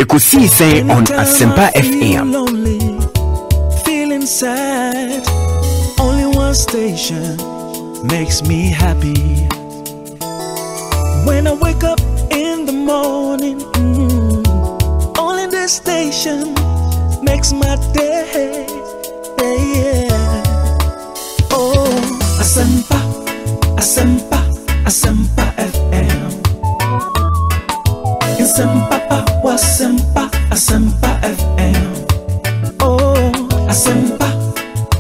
Ekosiisen on Asempa FM. Lonely, feeling sad. Only one station makes me happy. When I wake up in the morning, only this station makes my day. Oh, Asempa, Asempa, Asempa FM. Asempa, Asempa, Asempa FM. Oh, Asempa,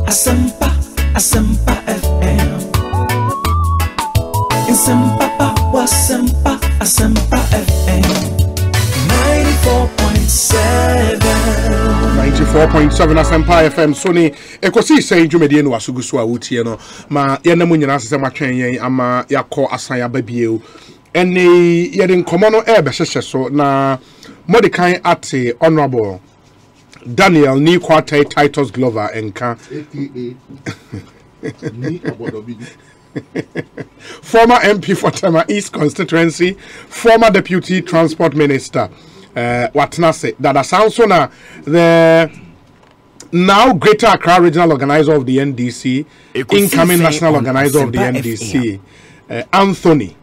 Asempa, Asempa FM. Asempa, Asempa, Asempa FM. 94.7 Asempa FM. Sony Ekosiisen dwumadi no asuguso a wotie no ma yenamu nyina asese matwen yen ama yakọ asan ya babie ene yedin komono ebe hyehyɛ na Modikai ate Honorable Daniel ni kwate Titus Glover enka former MP for Tema East constituency, former deputy transport minister Watnase that sounds so now the now Greater Accra regional organizer of the NDC, incoming national organizer of the NDC, Anthony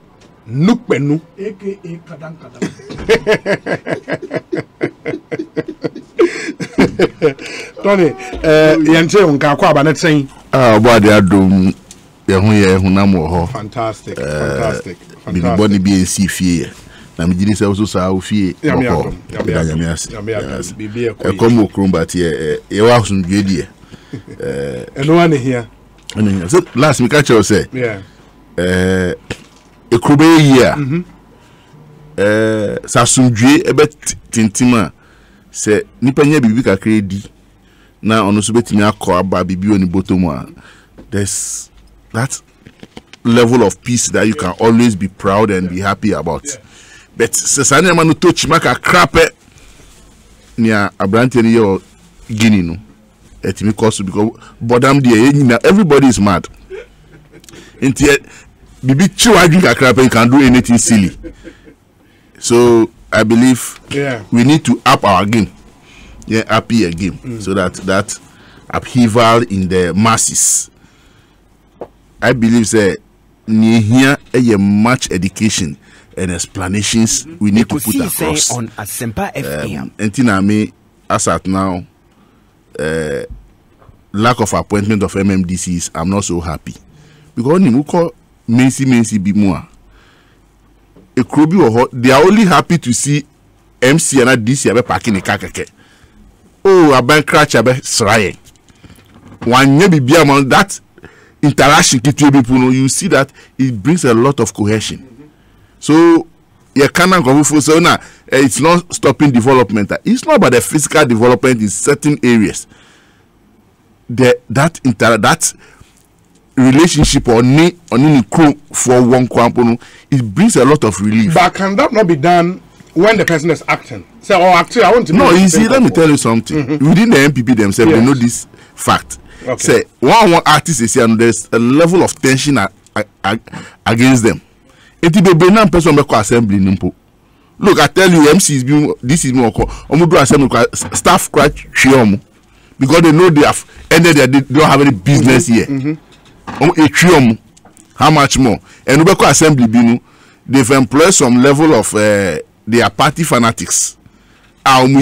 Nukbenu aka Kadang Kadang. Tony yente unka kwa ba net sen obo ade adom ye hunam ho fantastic bi boni bi ensi fie na me gidi se so sa ofie ko nyamiase bibia ko komo krombat ye wa sun dwedie eno ane here so last me catch you say ekrobe here sasundwe ebe tintima se nipa nya bibi kakra di na ono so betimi akọ aba bibi oni botomu a there's that level of peace that you can always be proud and be happy about. But sesane ma no touch maka krape nia abrante ni yo gini no etimi cause because bodam there everybody is mad into bibi chiwa drink krape you can do anything silly. So I believe we need to up our game. Happy a game so that upheaval in the masses. I believe that here a much education and explanations we need to put across on Asempa FM. And me as at now, lack of appointment of MMDCs, I'm not so happy because we call Mensi be more. They are only happy to see MC and DC abe parking the car. Oh, a bank crash abe sraye. One year be among that interaction between people, you see that it brings a lot of cohesion. So you cannot go for so now. It's not stopping development. It's not about the physical development in certain areas. That relationship or crew for one company, it brings a lot of relief. But can that not be done when the person is acting? So, actually, I want to know. No, you see, let me tell you something. Within the MPP themselves, they know this fact. Okay. Say one artist is here, and there's a level of tension against them. It will be no person make assembly nimpo. Look, I tell you, MC is being this is more. Do assembly staff crash because they know they have ended. They don't have any business here. How much more? And we assembly binu, they've employed some level of their party fanatics. And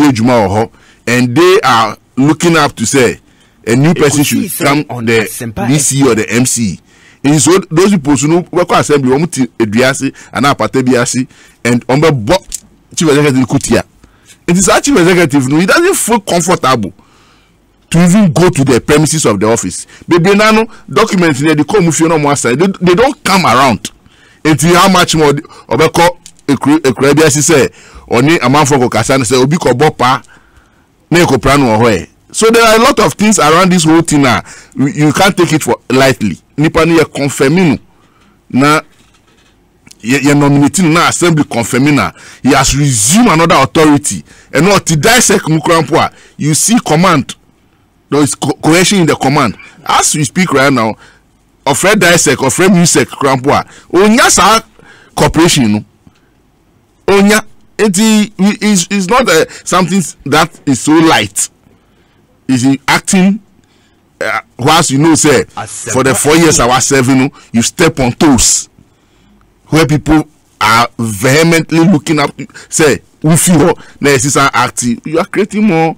they are looking up to say a new person should come on the DC or the MC. And so those people who work assembly and chief executive Kutia. It is our chief executive, he doesn't feel comfortable to even go to the premises of the office. Baby nano documents they come if you know more side. They don't come around. Until how much more obeko ekrediasi say oni amanfo ko kasa say obi ko bopa na ko plano ho. So there are a lot of things around this whole thing now. You can't take it for lightly. Nipa ni confirming na ye nominating na assembly confirming na he has resumed another authority. And what to dissect mukrampo, you see command. There is cohesion in the command. As we speak right now, of Fred dissect, of Fred music crampo, onya sa corporation no. Onya It's not something that is so light. Is he acting? Whilst you know, say for the 4 years I was serving, you step on toes where people are vehemently looking up. Say, if you are acting, you are creating more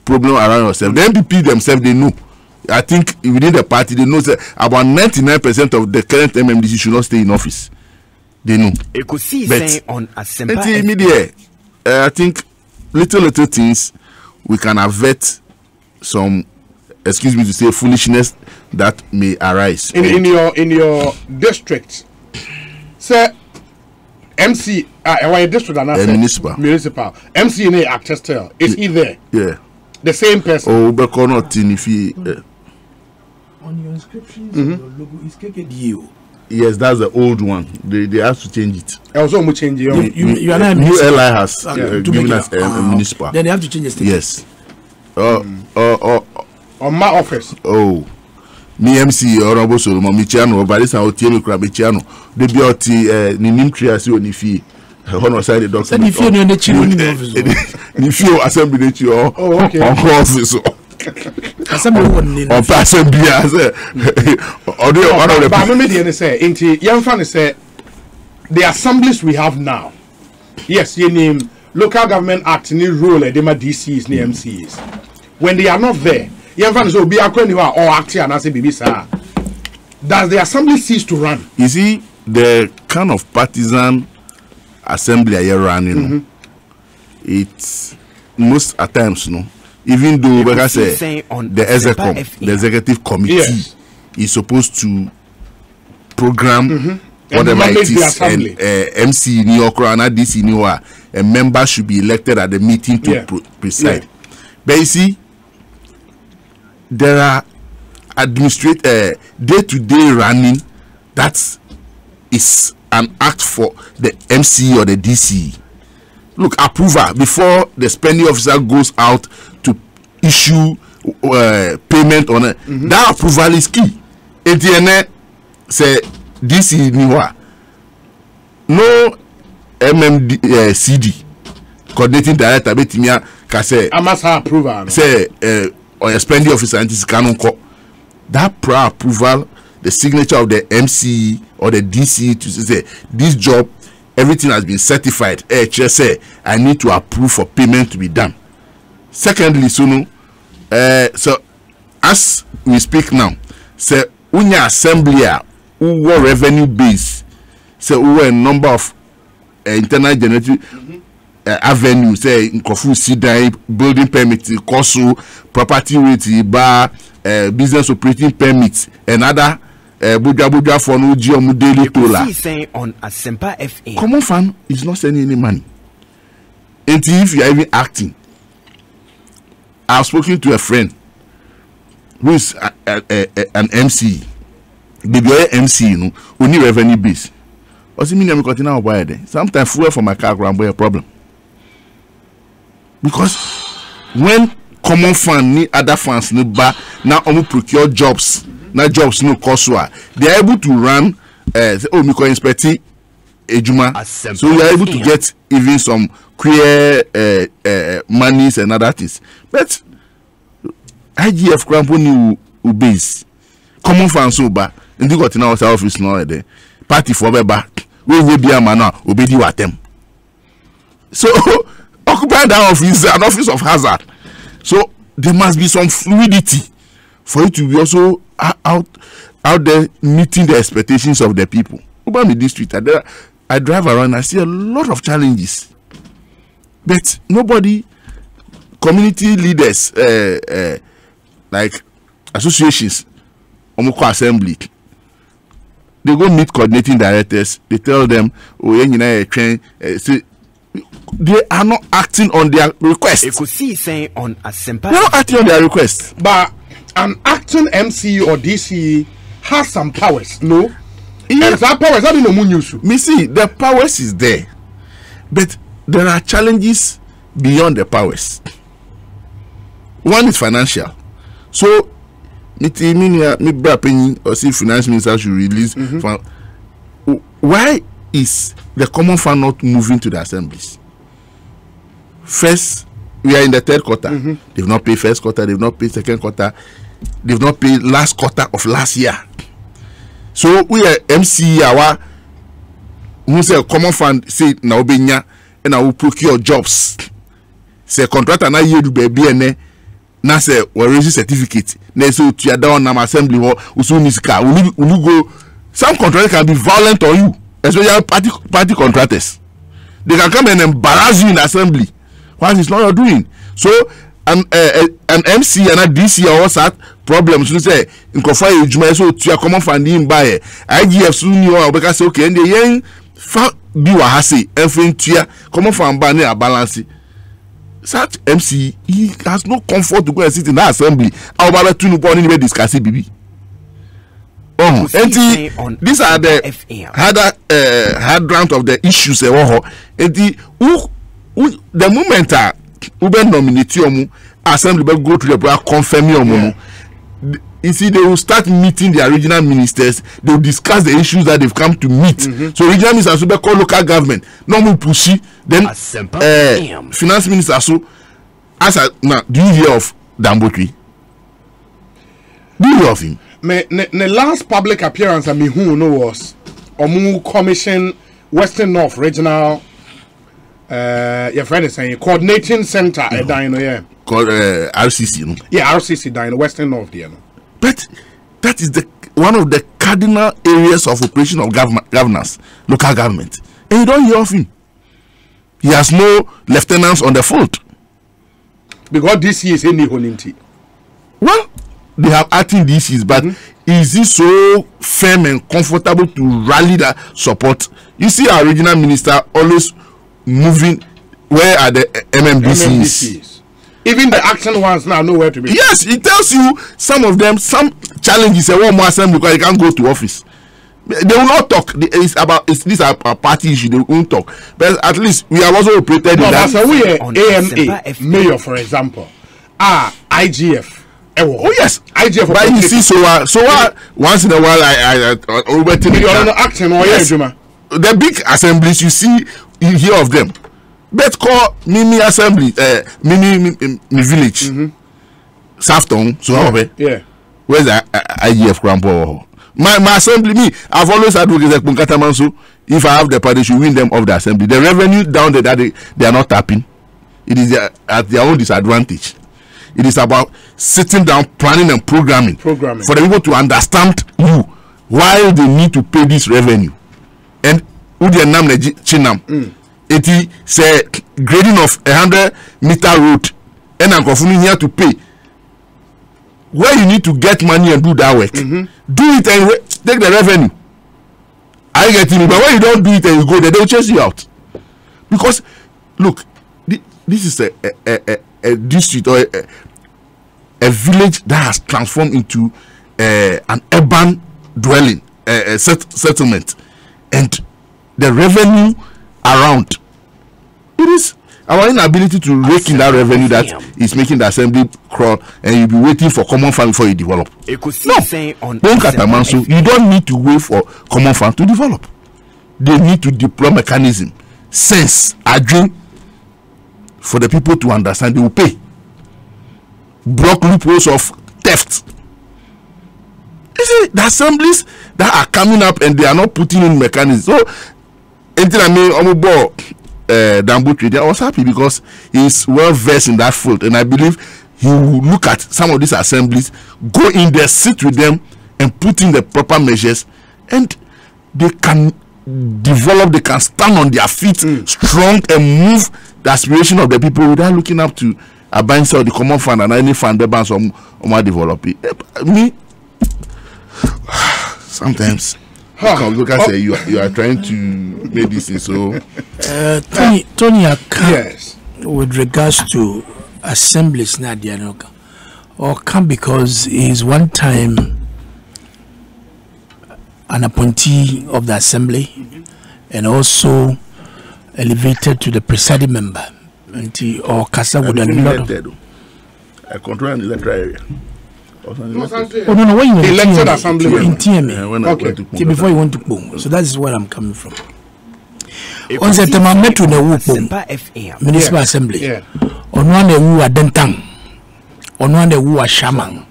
problem around yourself. The MPP themselves, they know. I think within the party, they know that about 99% of the current MMDC should not stay in office. They know. Ekosiisen on Asempa FM. I think little things we can avert some, excuse me to say, foolishness that may arise. In your district, sir, MC, our district and municipal MC in a Actestel, is he there? Yeah. The same person. Oh, but not in if he. On your inscriptions, your logo is KKDU. Yes, that's the old one. They have to change it. Also, we change it. You are not New LI has given us a municipal. Then they have to change the sticker. Yes. On my office. Oh. Me MC Honorable Solomon Michiano, but this is how Tiano Krabichiano. They be out ni nimtri asi onifi. Honor side the doctor. If you know the children office. If you assembly the child. Oh, okay. On office. Assembly one. On assembly as but me say inti young fan say the assemblies we have now. Yes, you name local government act ni rule e dem DCs ni MCs. When they are not there, young fan so be akwenniwa or acting and say bibi sir. Does the assembly cease to run? You see the kind of partisan assembly are running. It's most at times even though like I say the executive committee is supposed to program whatever it is, and MC in New York and DC in New York, a member should be elected at the meeting to preside. But you see, there are day-to-day running that is an act for the MC or the DC. Look, approval before the spending officer goes out to issue payment on it. That approval is key. ATN say DC Niwa no CD coordinating director betimia ka say I must have approval. Say or a spending officer and that prior approval, the signature of the MC or the DC to say this job, everything has been certified. Say I need to approve for payment to be done. Secondly, so as we speak now, say unya assembly who revenue base, say who a number of internal generating avenues, say in Kofu Sidai, building permits, Kosu, property rate, bar, business operating permits, and other Buja for no Geo daily tola. On Asempa FM. Common fund is not sending any money. And if you are even acting, I've spoken to a friend who is an MC. The MC, only revenue base. What's the meaning? Continue buy there. Sometimes fuel for my car can be a problem. Because when common fund need other funds need buy, now only procure jobs. Now jobs no cost. They are able to run. Me call inspecting ejuma. So you are able to get even some queer monies and other things. But IGF cramponi base common funds over. And you got in our office now there. Party for back. We will be a man now. Obedi watem. So occupy that office, an office of hazard. So there must be some fluidity for you to be also out there meeting the expectations of the people. Over me district, I drive around. I see a lot of challenges, but nobody, community leaders, like associations, Omoko Assembly. They go meet coordinating directors. They tell them, "Oh, they are not acting on their request." Ekosiisen on Asempa. They are not acting on their request. But an acting MC or DC has some powers, no? Yeah. And that powers, I don't know. Me see, the powers is there, but there are challenges beyond the powers. One is financial. So, me bra penny or see finance minister should release. Why is the common fund not moving to the assemblies? first, we are in the third quarter. They've not paid first quarter, they've not paid second quarter, they've not paid last quarter of last year. So we are MC our who say common fund say na obenya and I will procure jobs. Say contractor na year do baby and na say we raise certificate. Na so to ya down na assembly or usu nisika. Will go some contractors can be violent on you, especially party contractors. They can come and embarrass you in assembly. What is not you're doing? So an MC and a DC or that problems. You say in Kofa you so to your common funding by IGF soon you are because okay and the young be wahasi everything to your common fund by a balance. Such MC he has no comfort to go and sit in that assembly. How about two born anyway discuss it, baby? Oh, and these are the hard round of the issues. And the moment Uber nominate you, assembly will go to the bar, confirm you. You see, they will start meeting the regional ministers. They will discuss the issues that they've come to meet. So regional ministers will call local government. No more pushy. Then finance minister. So, now, do you hear of Dambotri? Do you hear of him? The last public appearance I mean who know was Omu Commission Western North Regional your friend is saying coordinating center called RCC. RCC down Western North there. But that is the one of the cardinal areas of operation of governance, local government. And you don't hear of him. He has no lieutenants on the front. Because this is any holinity. Well, they have acting DCs, but is he so firm and comfortable to rally that support? You see our regional minister always moving. Where are the MMDCs? Even the action ones now nowhere to be. Yes, it tells you some of them, some challenges a one more assembly because they can't go to office. They will not talk. These are a party issue. They won't talk. But at least we are also operated in that. So we are AMA mayor, for example. IGF. Oh yes, IGF. But you see, so once in a while, I action or the big assemblies you see, you hear of them. But call Mimi assembly, Mimi village, Safton. So yeah. Where's the IGF Crampo? My assembly, me, I've always advocated Punkatamansu. If I have the party, should win them off the assembly. The revenue down there that they are not tapping, it is at their own disadvantage. It is about sitting down, planning and programming for the people to understand you why they need to pay this revenue. And Udianam Chinam, it say grading of 100-meter road, and I'm confirming here to pay. Where you need to get money and do that work, do it and take the revenue. I get it, but when you don't do it and you go there, they'll chase you out. Because look, this is a district or a village that has transformed into an urban dwelling, settlement, and the revenue around it is our inability to rake in that revenue that is making the assembly crawl, and you'll be waiting for common fund before you develop. No, you don't need to wait for common fund to develop. They need to deploy mechanism, sense, agree for the people to understand. They will pay. Block loopholes of theft. You see, the assemblies that are coming up and they are not putting in mechanisms. So, until I mean, I'm about Dambutri, I was happy because he's well versed in that field, and I believe he will look at some of these assemblies, go in there, sit with them, and put in the proper measures, and they can develop, they can stand on their feet strong and move the aspiration of the people without looking up to a bank or the common fund and any fund the banks or more developing. Me, sometimes look at say you are trying to make this thing so. Tony, yes. With regards to assemblies, Nadia, or come because he is one time an appointee of the assembly and also elevated to the presiding member. Or Casa with a lot of I control an electoral area. Oh no, when you elected assembly in TMA, okay, before you went to Boom. So that is where I'm coming from. On the Temametro na wu Asempa FM. municipal assembly. Yeah. On one the wu Adentang. On one the wu Shaman.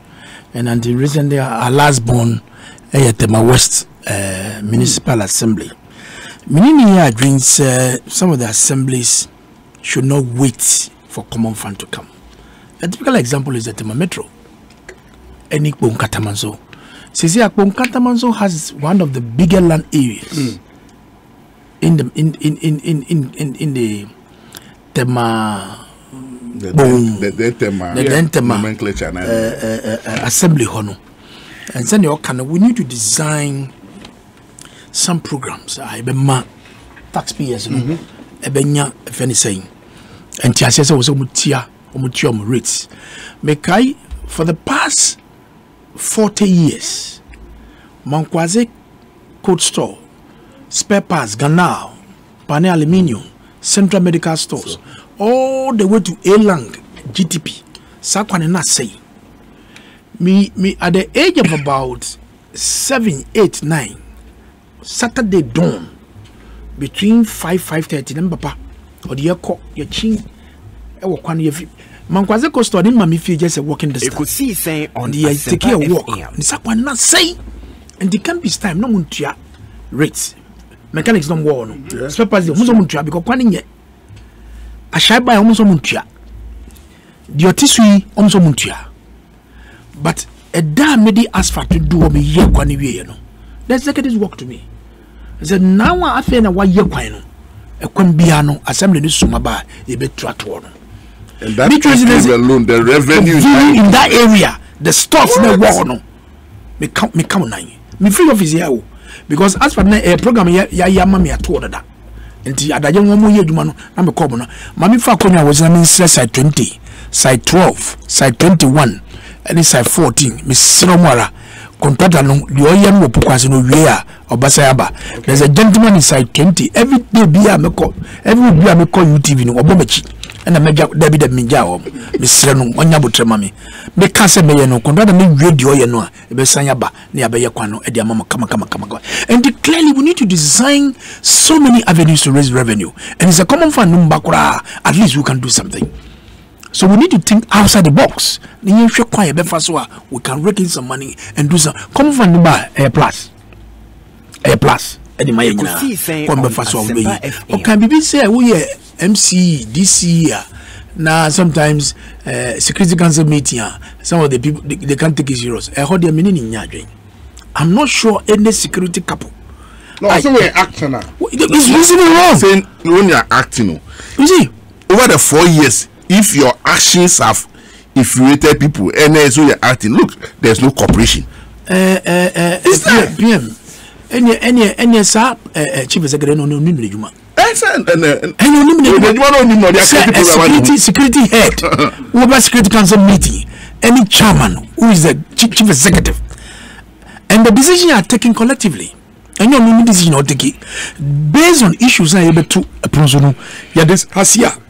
And until recently our last born Tema West municipal assembly. Meaning here dreams some of the assemblies should not wait for common fund to come. A typical example is the Tema Metro. Any Katamanso. Sisi Katamanso has one of the bigger land areas in the Tema the Tema nomenclature assembly hono. And then we need to design some programs. I be taxpayers no. Ebenya if anything. And Tiasa was mutia rates. Mekai for the past 40 years, Mankwaze Cold Store, Spare Parts, Ganao, Pane Aluminium, Central Medical Stores, all the way to Elang, GTP. Sakwane na say. Me at the age of about 7, 8, 9, Saturday dawn, between 5:30, then papa, or the your chin, Mankwaze Cold Store didn't mammy feel just a walking distance. Ekosiisen on The take a Asempa walk. FM. Nisakwa na say, and the campus time no muntia rates. Mechanics don't war no. Spare parts almost muntia because kwani nye. A shy by almost muntia. The otisui almost muntia. But a damn medi asphalt to do me ye kwani we no. Let's look at this work to me. I said now I feel na wa ye kwano. E kwan biano assembly ni sumaba e be trato no. and that alone the revenue in that area the stores na war no me come nine me free office here because as for na program ya ma me ato dada nti adaje nwo ye adwuma no na me call no ma me fa konya was na side 20 side 12 side 21 and side 14 me siromara contractor no the oye no pokwase no wie a obasayaba there's a gentleman inside 20 every day be a me call UTV no obomachi and a major David Minjao, Miss Reno, Onyabutrema me can't me no contractor me radio you know besanyaba near Bayakwano Edia Mama kama and clearly we need to design so many avenues to raise revenue and it's a common fund numbakura at least we can do something. So we need to think outside the box. We can rake in some money and do some. Come from the bar, A plus. And my can be say we MC this year. Now sometimes security council meeting. Some of the people they can't take it serious. I heard their meaning in Yadring. I'm not sure any security couple. No, so we're acting now. It's reasonably wrong. Saying when you're acting, you see, over the 4 years. If your actions have infuriated people and so you're acting, look, there's no cooperation. PM. Any sir, chief executive no Juma. Security head, over security council meeting, any chairman who is the chief executive, and the decision are taken collectively. And your no decision or take it based on issues are able to approve. Yeah, this Hasia.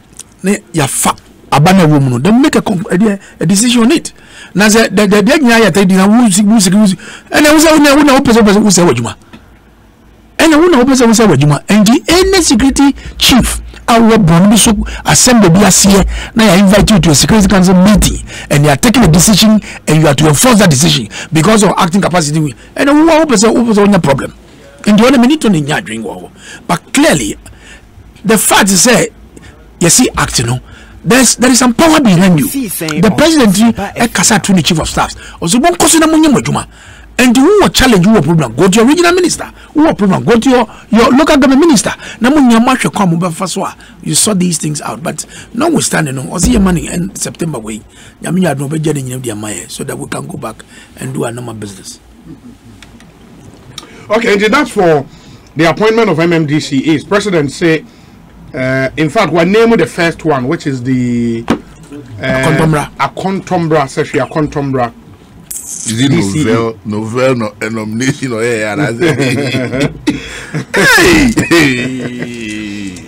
Ya fa abana woman they make a decision on it na say the nya ya tadi na wuzi and we say wajuma and the any security chief our brand so assembly be here now I invite you to a security council meeting and you are taking a decision and you have to enforce that decision because of acting capacity and who on the problem and the other minute on the drink but clearly the fact is say you see acting no there is some power behind you. The president kasa to the chief of staff also won't cause na munye moduma and who will challenge you problem go to your regional minister who will problem go to your local government minister na munye mahwe kwa mo befa so you saw these things out but notwithstanding no ozi money in September way nyame no be jade nyam dia maye so that we can go back and do our normal business. Okay, and that's for the appointment of MMDCEs. President say in fact, we name the first one, which is the Akontombra session. Akontombra. Is it novel, nomination, or hey.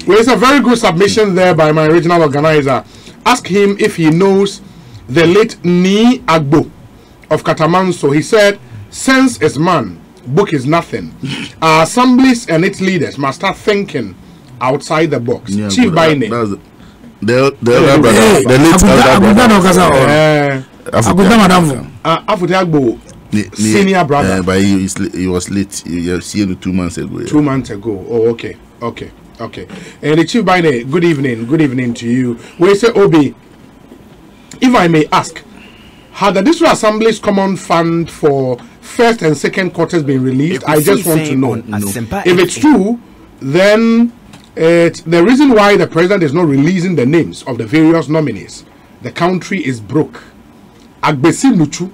Well, it's a very good submission there by my original organizer. Ask him if he knows the late Ni Agbo of Katamanso. He said, "Sense is man, book is nothing. Our assemblies and its leaders must start thinking outside the box. Yeah, Chief Baine. That's the elder brother. The late elder brother. Afutagbo, senior brother. But he was late. He was here 2 months ago. 2 months ago. Oh, okay. And the Chief Baine, good evening to you. We say, Obi, if I may ask, had the District Assembly's common fund for first and second quarters been released? I just want to know. If it's true, then the reason why the president is not releasing the names of the various nominees, the country is broke. Agbesi Nuchu.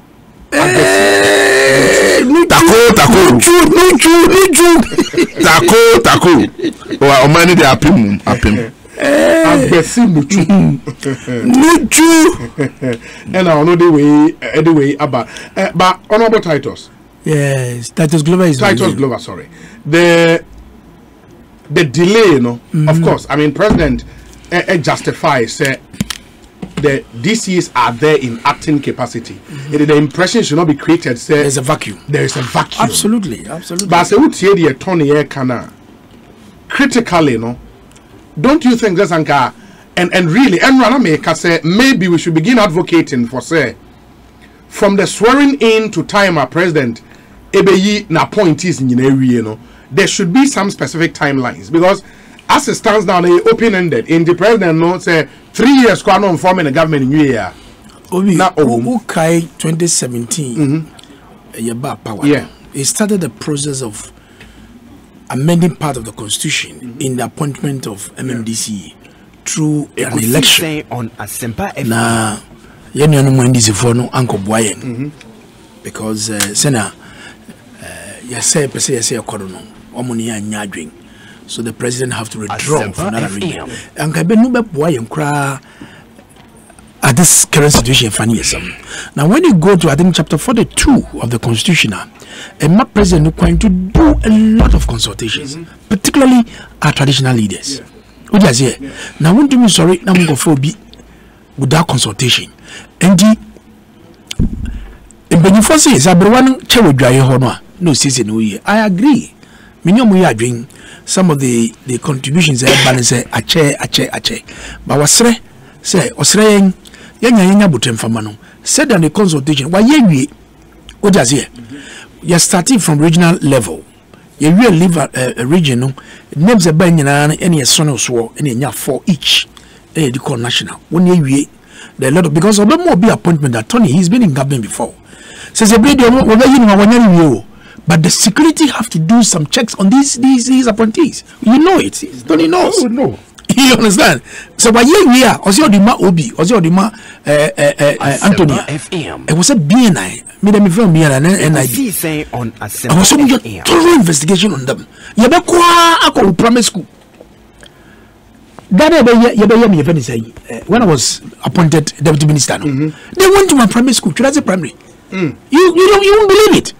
Tako. Oh, many they apim. Agbesi Nuchu. And I know the way about but honorable titles. Yes, Titus Glover is Titus Glover, sorry. The delay, of course, I mean, President justifies the DCs are there in acting capacity. The impression should not be created. There's a vacuum. There is a vacuum. Absolutely. But I say, would say the Tony Kana critically, don't you think that's anka and really, and Ranameka say maybe we should begin advocating for say from the swearing in to time our president ebeyi na appointees in there should be some specific timelines, because as it stands now, they open-ended. In the president notes, 3 years on forming a government in New Year. Okay, 2017, power. Yeah, it started the process of amending part of the constitution in the appointment of MMDC through an election. On Asempa FM. Now, you know, for no Uncle Boyen, because Sena, you say, so the president have to withdraw from that region. And at this current situation, now when you go to I think chapter 42 of the constitution, my president is going to do a lot of consultations, particularly our traditional leaders. Now when do me sorry, now I'm going to be without consultation. And the benefit is no season. I agree. We are doing some of the contributions balance ache. But was say Australian yanya butem famano said on the consultation why ye what does here? You're starting from regional level. You will live a regional names a banyana any a son of swore any for each a call national. When you there a lot of because of the more be appointment that Tony he's been in government before. Says a video over but the security have to do some checks on these appointees. You know it. Tony knows. Oh, no. You understand? So by year, Ozio Dima Obi, Ozio Dima Antonia. It was a BNI. Made them from BNI and I say on Asempa. I was doing a thorough investigation on them. Yabekwa primary school. When I was appointed deputy minister, they went to my primary school. Should I say primary? You won't believe it.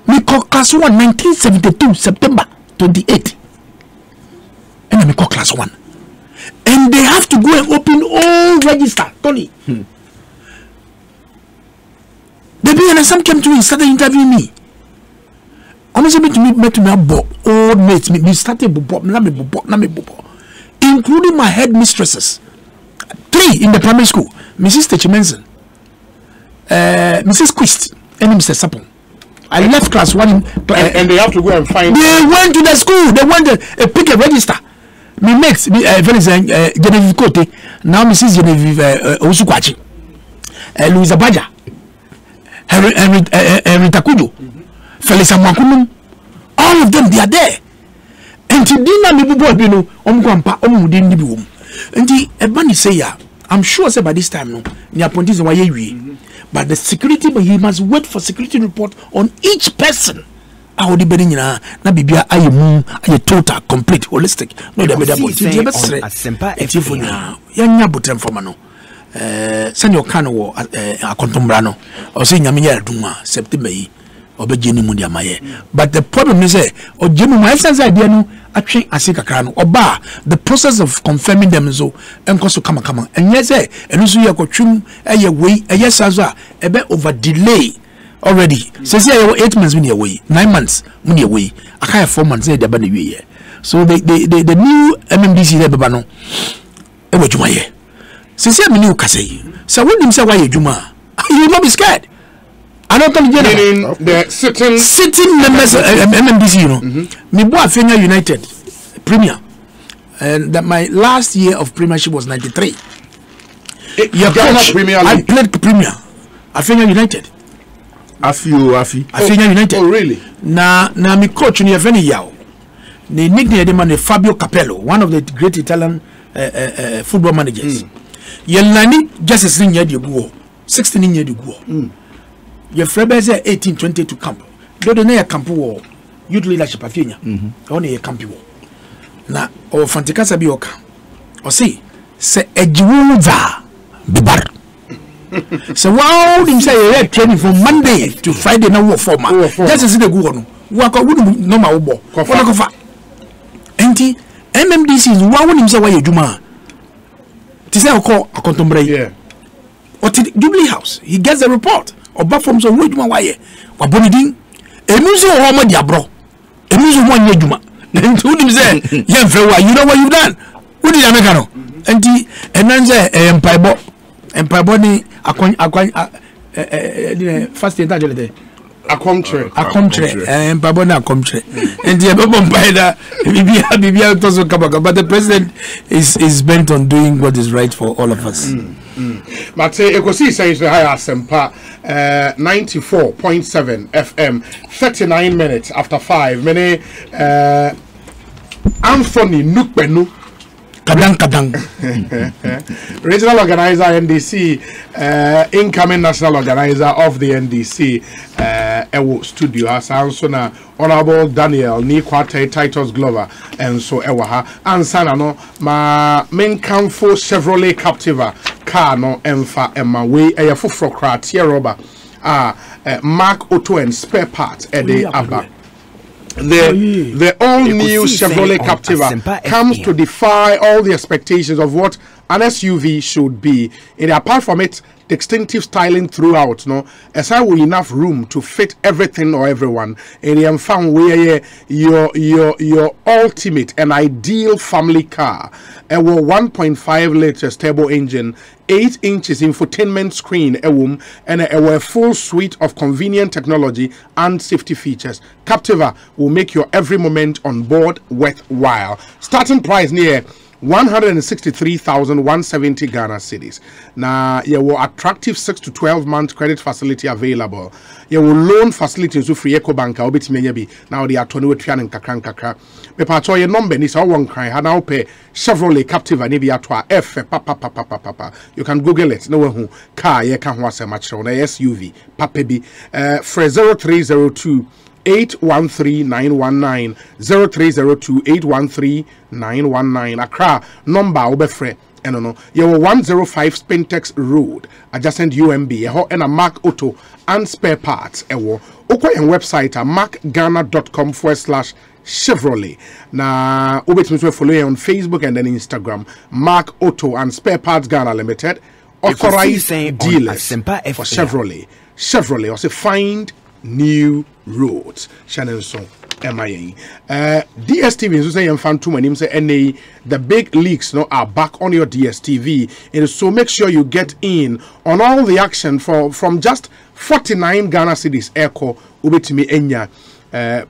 Me call class 1 1972 September 28. And I me call class 1. And they have to go and open all register, Tony. The BNSM came to me and started interviewing me. I'm to me old mates. Me started including my headmistresses. 3 in the primary school. Mrs. Techimenson, Mrs. Quist, and Mr. Sapon. I left class 1 and they have to go and find. They went to the school. They went to pick a register. Me makes Genevieve Kote. Now Mrs. Genevieve Osukwachi, Louisa Baja, Henry Takudo, Felisa Mwakunum. All of them, they are there. And today, me boy, you know, didn't be home. And the Ebani say, yeah, I'm sure say by this time, no, the appointees are but the security, but he must wait for security report on each person. I would be na bibia ayemu ay total complete holistic. No the better but you be say Asempa yanya botem for no send your can wo akontombra no o say nyame ya duma September yi obeje ni mu dia maye. But the problem is ojemu my sense idea no atwe asikakra no oba the process of confirming them so enko so kama and yes enu so ye kotwum eye wei eye sazo a ebe over delay already. Says 8 months when you away, 9 months when you away. I can't 4 months. Say the So the new MMDC there baba no e wo juma ye sisi amini ukase so when him say why juma you will not be scared. I don't tell you the sitting members MMDC you know me bo Afenya United Premier and that my last year of premiership was 93. Premier League. I played Premier Afenya United. Afenya United. Oh really? Na me coach ni Afenya Yao. The nickname the man Fabio Capello, one of the great Italian football managers. Yelani just as in year go 16 year go. Your friend say 18 20 to camp. Do the near camp war youth leadership Afenya. Only a camp war. Na o fantikasa bi oka. O say ejiwuza bibar. So wow him say you training from Monday to Friday na work for man. Just as the go no. Work no ma wo bo. Kofa. Enti MMDC is wow him say why you juma. Ti say call akontombre. Yeah. Or Jubilee House. He gets the report. Oba from so wo juma why. Wa bonidin. Emu so ho ma dia bro. Emu so ho anya juma. Enti who him say you know what you've done. Who did America no? Enti enan say empire ni first interject there. Akomtre. Empire na akomtre. Enti e bebo mpaida bibia to so kabaka, but the president is bent on doing what is right for all of us. But Ekosiisen is the higher Sempa 94.7 FM 39 minutes after 5. Many Anthony Nukbenu Kadang. Regional organizer NDC, incoming national organizer of the NDC, Ewo Studio, Sansona, Honorable Daniel, Nikwate, Titus Glover, and so Ewaha, and Sanano, ma main camfo Chevrolet Captiva, car no Emfa, Emma Way, a Fufrocra, Tierroba, Mark Auto and spare parts, Eddie Abba. The all-new Chevrolet Captiva comes to defy all the expectations of what an SUV should be. And apart from it, distinctive styling throughout, no, as I will enough room to fit everything or everyone. And I am found where your ultimate and ideal family car. A 1.5 liters turbo engine, 8 inches infotainment screen, and a full suite of convenient technology and safety features. Captiva will make your every moment on board worthwhile. Starting price near 163,170 Ghana cedis. Now, you will attractive 6 to 12 month credit facility available. You will loan facilities to free Ecobank. Now they are 20 and kakra. Me pato your number ni sa one cry. Now pay Chevrolet Captiva ni biya twa F papa. You can Google it. No one who car ye can wase match on SUV. Papebi. 0302. 813-919 0302-813-919 Accra number obefre eno you 105 Spintex Road adjacent UMB ho and a Mark Auto and spare parts ewo okwa en website markghana.com/Chevrolet na obetumi follow on Facebook and then Instagram Mark Auto and Spare Parts Ghana Limited authorized dealers for Chevrolet also find new roads. Shannon Song MIA. DSTV is saying Phantom and him say NA the big leagues are back on your DSTV. And so make sure you get in on all the action from just 49 Ghana cedis Echo Ubetimi Enya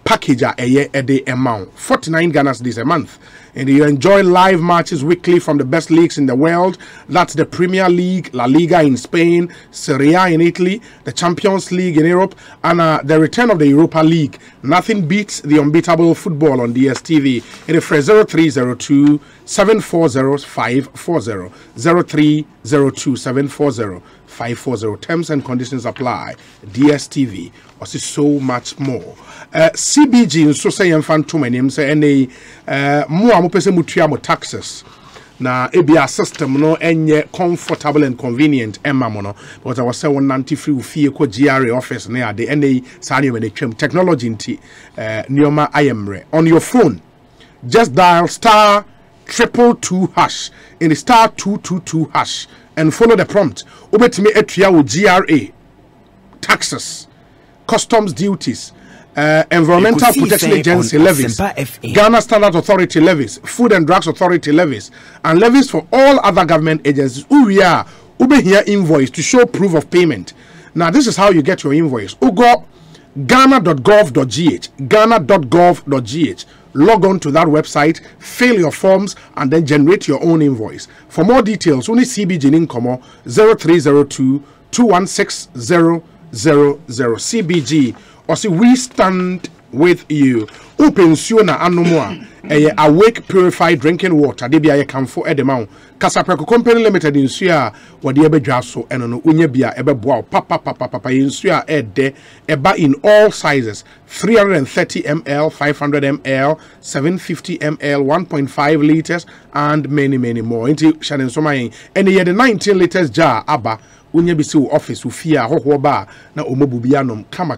package a day amount 49 Ghana cedis a month. And you enjoy live matches weekly from the best leagues in the world. That's the Premier League, La Liga in Spain, Serie A in Italy, the Champions League in Europe, and the return of the Europa League. Nothing beats the unbeatable football on DSTV. It is 0302 740 540 0302 740 540. Terms and conditions apply. DSTV. Also so much more. CBG so say Phantom and him say any more amopese mutua mo taxes na ebia system no enye comfortable and convenient emma mo no but I was say 193 fie ko GRA office na ade any sani when they twem technology nti nioma ayemre on your phone just dial *222# in the *222# and follow the prompt obetimi atua wo GRA taxes, customs duties, Environmental Ekosiisen Protection Agency on levies, Asempa FM. Ghana Standard Authority levies, Food and Drugs Authority levies, and levies for all other government agencies. We are here invoice to show proof of payment. Now, this is how you get your invoice. Go ghana.gov.gh, ghana.gov.gh. Log on to that website, fill your forms, and then generate your own invoice. For more details, only CBG Ninkomo 0302 216 000 CBG, or see we stand with you. Open Siona Anomoa, awake purified drinking water. Debia Camfo Edemau, Casapreco Company Limited in Sia, what the Ebejaso and on Unyabia Ebeboa, Papa in Sia Ede, Eba in all sizes 330 ml, 500 ml, 750 ml, 1.5 liters, and many more. Into Shannon Somain, and the 19 liters jar, Abba. Unye bisi wo office ufia hoho ba na omobubianom kama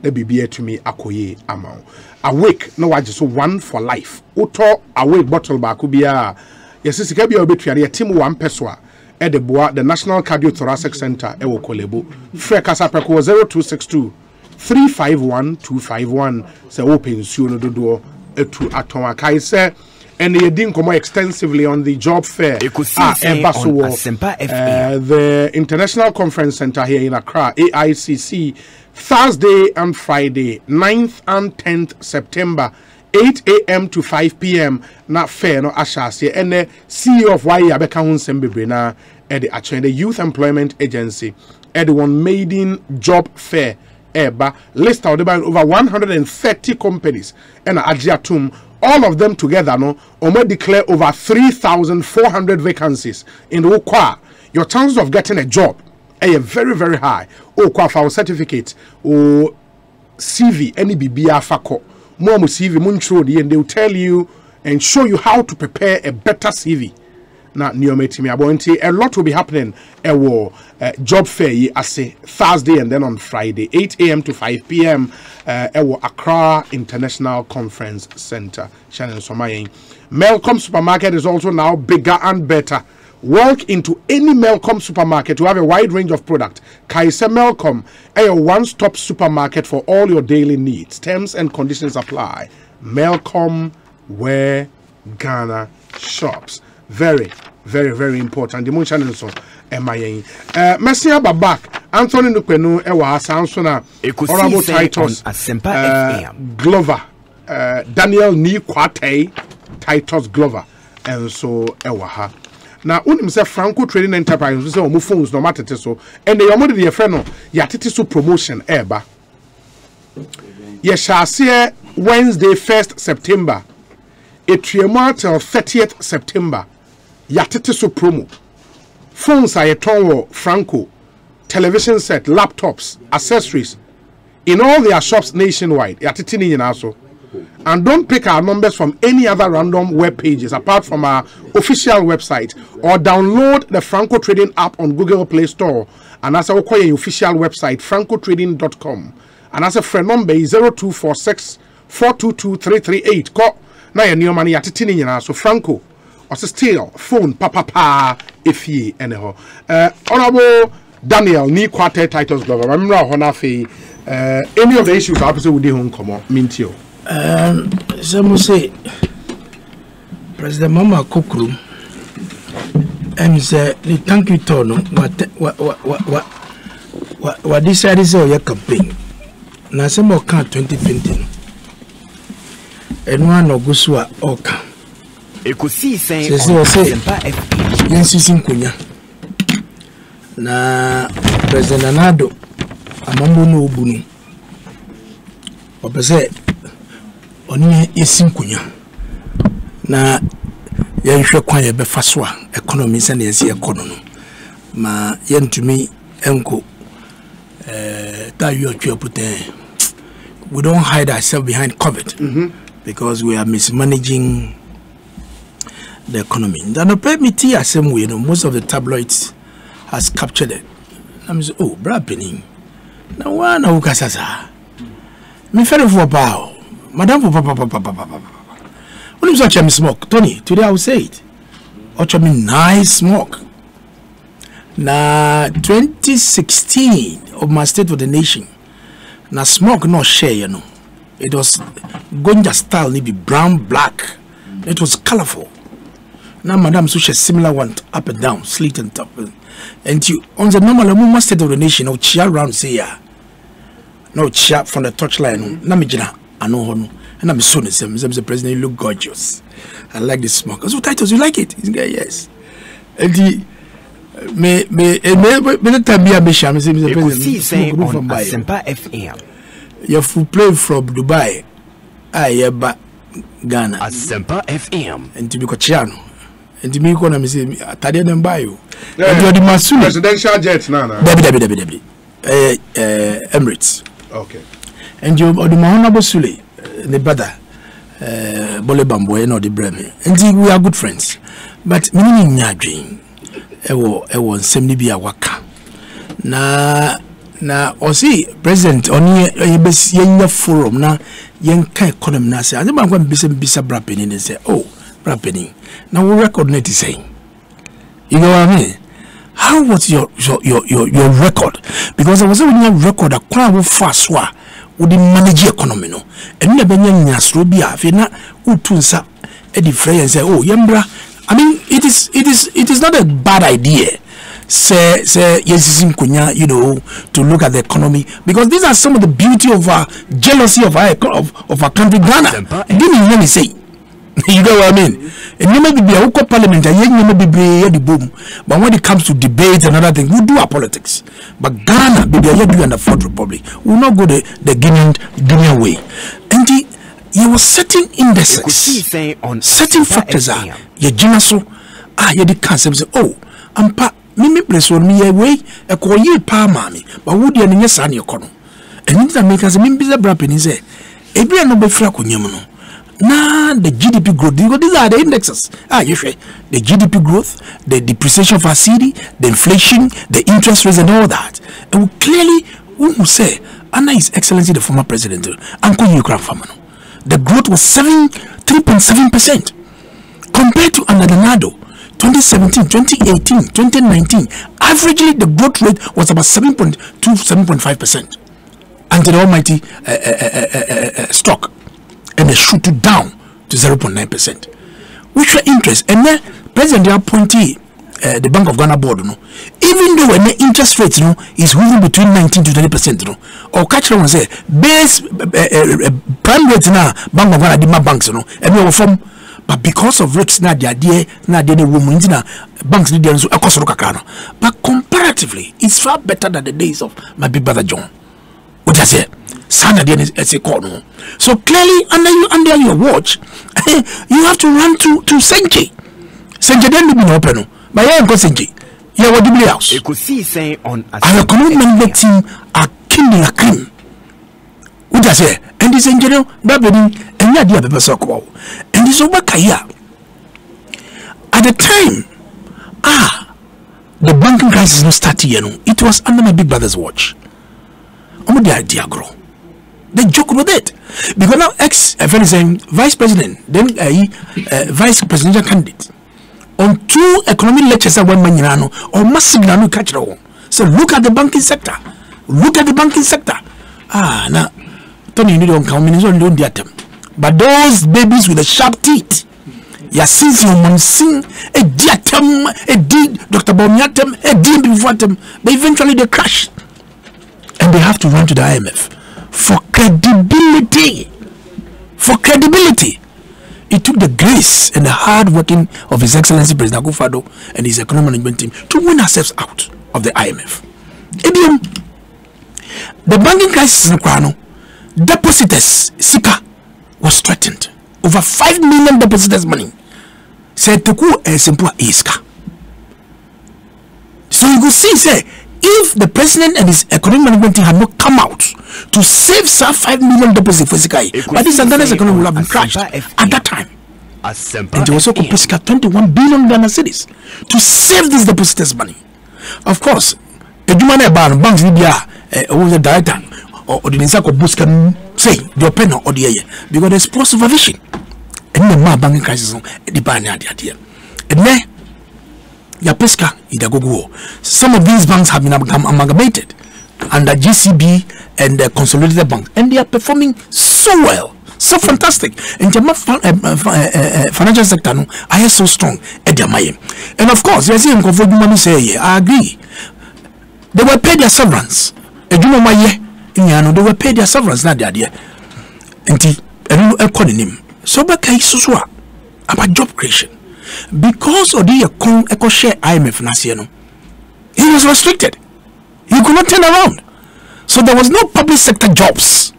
na bibia tumi akoye amao awake na waje so one for life uto awake bottle ba ko bia yesisika bia obetuare yetim one peso e de boa the National Cardiothoracic Center e wo kolebo frɛ kasa peko 0262 351 251 se open suo no dodo etu aton akai se and they didn't come extensively on the job fair. Ekosiisen on Asempa FM. The International Conference Center here in Accra, AICC, Thursday and Friday, 9th and 10th September, 8 a.m. to 5 p.m. Not fair, no ashasi. And the CEO of Abeka Hunsembebre na the Youth Employment Agency, one maiden job fair. Eba list out about over 130 companies and Ajiatum. All of them together, no, Omo declare over 3,400 vacancies in the Okwa. Your chances of getting a job are very, very high. Okwa for certificate or CV, any BBA fako. More CV, munchro, and they will tell you and show you how to prepare a better CV. Now, a lot will be happening at job fair I say Thursday and then on Friday 8 a.m. to 5 p.m. Accra International Conference Center. Shannon Somayin. Melcom Supermarket is also now bigger and better. Walk into any Melcom supermarket to have a wide range of product. Kaisa Melcom, a one-stop supermarket for all your daily needs. Terms and conditions apply. Melcom, where Ghana shops. Very important. The motion is so MIA. Messia Babak, Anthony Nupenu, Ewa Sansona, Honorable Titus, Glover, Daniel Ni Kwate, Titus Glover, and so Ewaha. Now, unim se Franco Trading Enterprise, so mu phones no matter so, and they are more the friend no, yatiti so promotion eba. Ye shall see Wednesday 1st September. Etriema till 30th September. Yatete so promo. Phones are a ton Franco, television set, laptops, accessories in all their shops nationwide. Yatete ni also. And don't pick our numbers from any other random web pages apart from our official website, or download the Franco Trading app on Google Play Store. And as a official website, francotrading.com. And as a friend number is 0246 422 338. Call now your new money at Tinian, so Franco. Or still phone papa if ye anyhow. Honorable Daniel Ni Kwate Titles Glover. Remember Honafi any of the issues obviously with the home come on Mintio. Some say President Mama Kokru and say the thank you tono what decided is your campaign. Na some more can 2020 and one of Gusua Oka. Ekosiisen on Asempa FM. Yensisin kunya na President Anado amambo no obunu opese oni yesin kunya na yenhwe kwan ye befa so a economy se na yesi economy ma yentumi enko ta you put we don't hide ourselves behind COVID because we are mismanaging the economy. Then pay me tea as same way, you know, most of the tabloids has captured it. I'm saying, oh, brad penning. Now one who casasa. Me ferry for bow. Madam for papa. When you such a smoke, Tony, today I will say it. Watch me nice smoke. Na 2016 of my State of the Nation. na smoke no share you know. It was gonja style maybe brown black. It was colorful. Now madam so she similar one up and down, slit and top. And you on the normal woman state of the nation no cheer round say ya. No cheer from the touchline. Na me jina ano hono. And I'm so the president, you look gorgeous. I like this smoke. So titles, you like it? He's like, yes. And he me time be a mission. Ekosiisen on Asempa FM. You full play from Dubai. I ba Ghana. Asempa FM. And to be Cochiano. And to me, when I say, Tadia them buy you. And you are the Masuli. Presidential jets, Nana. Emirates. Okay. And you are the Mahonabo Sule. The brother, Bole Bambo, and the Bremen. And we are good friends. But meaning na dream, ewo semni bi awaka. Na osi president oni yenya forum na yenka economy na say. Azema kwa bisa brapeni and say, oh, brapeni. Now we record net is saying. You know what I mean? How was your record? Because I was on your record a crowd fast wa. Would manage economy no and never nyasro bia fe na utunsa e di frey and say oh yembra. I mean it is not a bad idea say yes kunya you know to look at the economy because these are some of the beauty of jealousy of our country Ghana. Didn't hear me say you know what I mean? And you may be a parliament and you may be the boom. But when it comes to debates and other things, we do our politics. But Ghana, be the and the Fourth Republic, will not go the Guinean way. And you was setting indexes, setting factors are your genoso, you the concept say, oh, I'm Mimi press on me away, a call ye pa mammy, but would you and your son your corner? And that make us a mimbi the brapping is a Ebria no be frack on Yamono. Now the GDP growth, these are the indexes. You say the GDP growth, the depreciation of our city, the inflation, the interest rates, and all that. And we clearly will say, under His Excellency the former president, Uncle Ukraine Famano, the growth was 3.7% compared to under the NADO 2017, 2018, 2019. Averagely, the growth rate was about 7.2, 7.5%. Until the almighty stock. And they shoot it down to 0.9%. Which were interest. And then President appointee the Bank of Ghana board, no, even though when the interest rates is hovering between 19 to 20%, or catch on say base prime rates now Bank of Ghana demand banks, and we were from but because of rates now the idea now the woman banks need to across but comparatively it's far better than the days of my big brother John. What I say? So clearly under your watch you have to run to Senche. Senche then be no open. But yeah, go Senche. Yeah, what do you house? Ekosiisen on our commitment team are killing a cream. What I say? And this engineer babbling and yeah, the person and this over Kaya. At the time, the banking crisis not started, it was under my big brother's watch. The idea grow. They joke with it because now vice president, then vice presidential candidate on 2 economic lectures that one man or massive nano catch it. So look at the banking sector. Look at the banking sector. Now Tony, you don't come in, don't get them. But those babies with the sharp teeth, ya since you man sing a diatem, a did Dr. Bomiatem, a did before them, but eventually they crash. And they have to run to the IMF for credibility. For credibility. It took the grace and the hard working of His Excellency President Akufo-Addo and his economic management team to win ourselves out of the IMF. The banking crisis in Kwano, depositors, Sika, was threatened. Over 5 million depositors' money. Said to go a simple iska. So you could see, say, if the president and his economic management team had not come out to save some 5 million deposits for Sika, but this Ghana's economy would have been crashed at that time. And they also could pay 21 billion Ghana cedis to save these depositors' money. Of course, the Jumane banks was the director or the Nisako Buskan say the opener or the air because there's poor supervision. And the banking crisis the ban idea. And then Yapeska Idagogo. Some of these banks have been amalgamated. under GCB and the Consolidated Bank, and they are performing so well, so fantastic. And the financial sector, no, I so strong at the Mayem. And of course, you see, I agree. They were paid their severance. They were paid their severance, not the idea. And I call him. So back about job creation. Because of the eco share IMF Nasiano, he was restricted. He could not turn around. So there was no public sector jobs.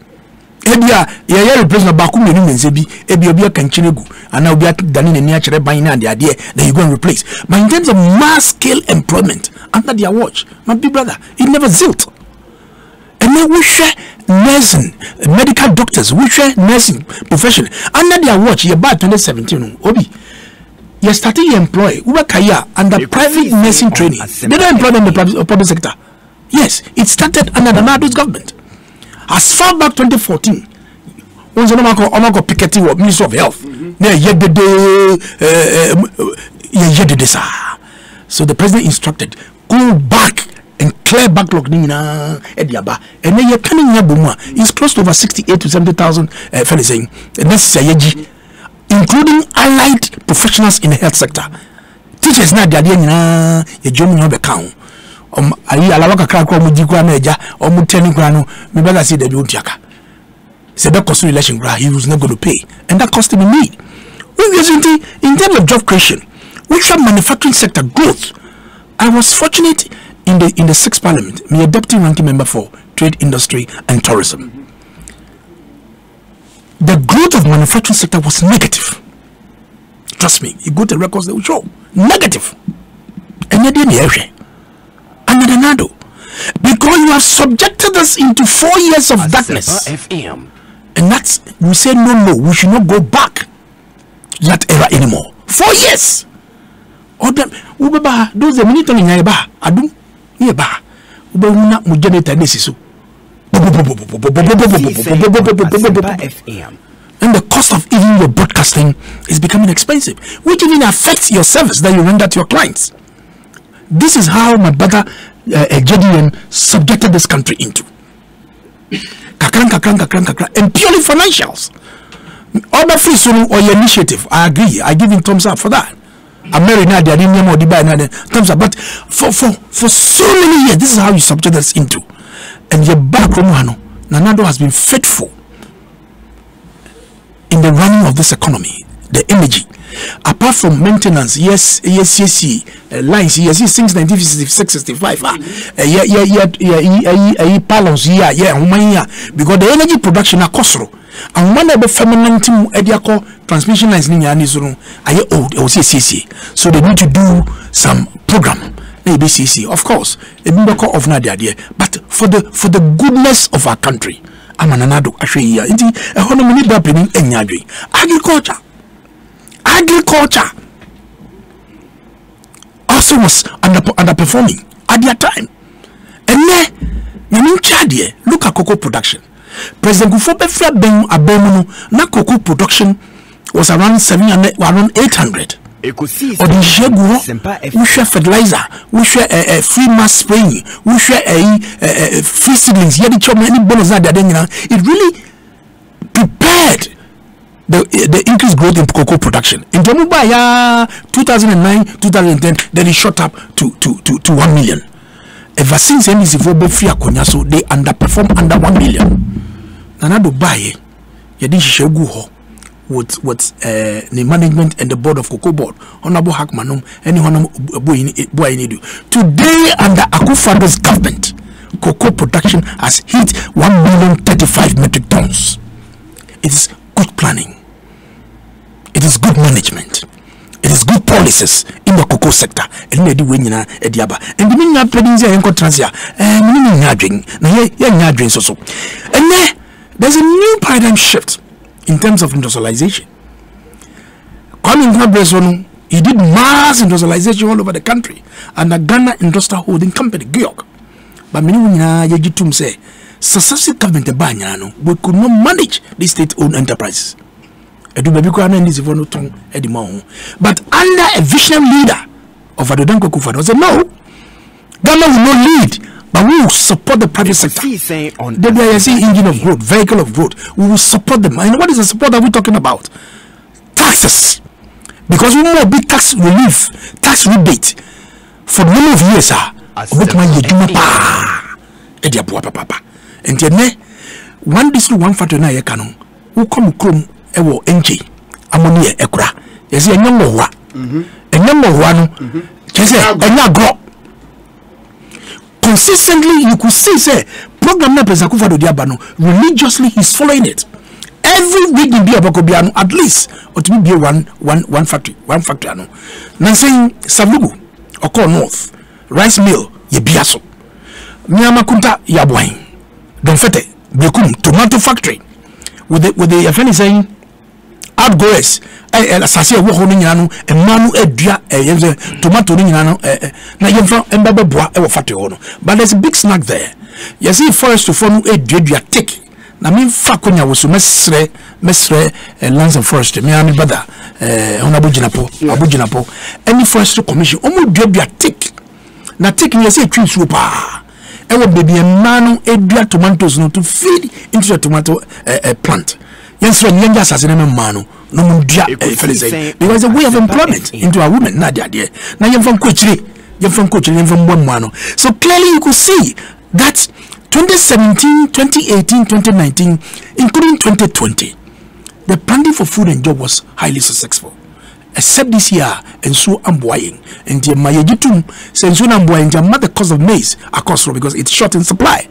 Ebia ya represent baku menu menzebi ebia kanchinegu and now be done in near chere buying and the idea that you go and replace. But in terms of mass scale employment under their watch, my big brother, it never zilt. And then we share nursing, medical doctors, we share nursing profession under their watch. Year by 2017, Obi, you started to employ Ubakaya under private nursing training. They don't employ them in the public sector. Yes, it started under the Nado's government. As far back 2014, when the Piketty was Minister of Health, so the president instructed, go back and clear backlog at Yaba. And then you're coming here, Buma. It's close to over 68 to 70,000 fellas saying, including allied professionals in the health sector. Teachers not the idea, you're joining your account. Ayi alawaka kra kwa mujikwa meja o muteni kwa no me better say the biutiaka say the cost election gra he was not going to pay, and that cost him in need. In terms of job creation, which manufacturing sector growth, I was fortunate in the 6th parliament, me a deputy ranking member for trade, industry and tourism. The growth of manufacturing sector was negative. Trust me, you go to records, they will show negative. And you didn't hear Another, because you have subjected us into 4 years of darkness, and that's, we say no, we should not go back to that era anymore. 4 years. Or them, those the minute in Yaba, Adum, Yaba, Ubuna Mujaneta Nesisu. And the cost of even your broadcasting is becoming expensive, which even affects your service that you render to your clients. This is how my brother JDM subjected this country into kakran, and purely financials. Other free solo or your initiative, I agree. I give him thumbs up for that. I'm married now, I didn't know the thumbs up. But for so many years, this is how you subject us into. And your back, Romano, Nanado has been faithful in the running of this economy, the energy. Apart from maintenance, yes, lines, yes, since 1965, because the energy production are costly, and one of the feminine transmission lines are old, so they need to do some program. ABCC, of course, a member of Nadia, but for the goodness of our country, I'm an anado. Actually, agriculture also was underperforming at their time. And then, look at cocoa production. President Kufuor Ben Abemuno, na cocoa production was around 700, around 800. Ekosiisen, or the we share fertilizer, we share a free mass spraying, we share a free seedlings. It really prepared the increased growth in cocoa production. In Jamubaya 2009, 2010, then it shot up to 1 million. Ever since NDC they underperform under 1 million. Nanado Baye, Yadishi Sheguho, with the management and the board of Cocoa Board, Honorable Hakmanum, and Boy. Today, under Akufado's government, cocoa production has hit 1,035,000 metric tons. It is good planning. It is good management. It is good policies in the cocoa sector. And the and there's a new paradigm shift in terms of industrialization. He did mass industrialization all over the country, and the Ghana Industrial Holding Company, GIOC. But many say successive government we could not manage these state-owned enterprises. But under a visionary leader of Adodan Kufuor, said no, Ghana will not lead but we will support the private sector. The BIC engine of growth, vehicle of growth. We will support them. And what is the support that we're talking about? Taxes. Because we will be tax relief, tax rebate for the number of years. And one district, one factor na yekano. Who come krum ewo NG ammonia ekura. Yes, a number one. A number one. Consistently, you could see, say, program na Pesakufa do Diabano, religiously, he's following it. Every week in Biabakobiano, at least, or to be one factory. Now saying Savugu, Oko North, rice mill, Yebiaso, Nyamakunta, Yabuain, Donfete, Bekum, tomato factory, with the FN saying, outgoers, assassin wo hono nyano emanu adua tomato ni nyano na yemfa embaba boa e wo fate hono. But there's a big snack there. You see forest to form adua take na me fa konya wo so mesre lands and forest me ami bada ona abuginapo any forestry commission omo adua take na take you say twi so pa e wo baby emanu adua tomatoes no to feed into the tomato plant. Yes, when young assassin mano, no because the way of employment into a woman, not there. Now you're from Coaching, you're from one mano. So clearly you could see that 2017, 2018, 2019, including 2020, the planting for food and job was highly successful. Except this year, and so amboying, and the Mayajitum, since when amboying, the cost of maize across because it's short in supply.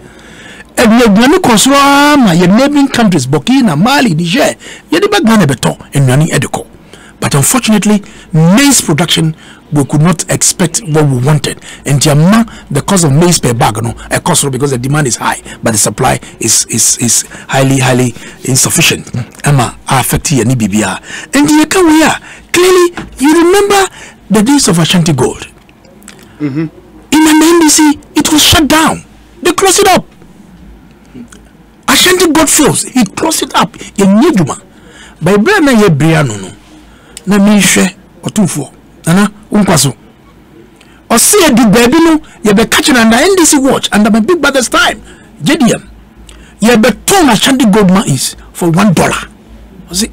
And we are consumer, my neighboring countries, Burkina, Mali, Niger, but unfortunately, maize production we could not expect what we wanted. And the cost of maize per bag, because the demand is high, but the supply is highly insufficient. Emma affecting any BBR. And the clearly, you remember the days of Ashanti Gold. In an NDC, it was shut down. They closed it up. Ashanti God feels he closed it up in Nijuma. By Brana ye Briano no. Na mishe otumfo. Nana unkwaso. Or see a big baby no, ye be catching under NDC watch under my big brother's time. JDM. Ye be told Ashanti Gold man is for $1. I say,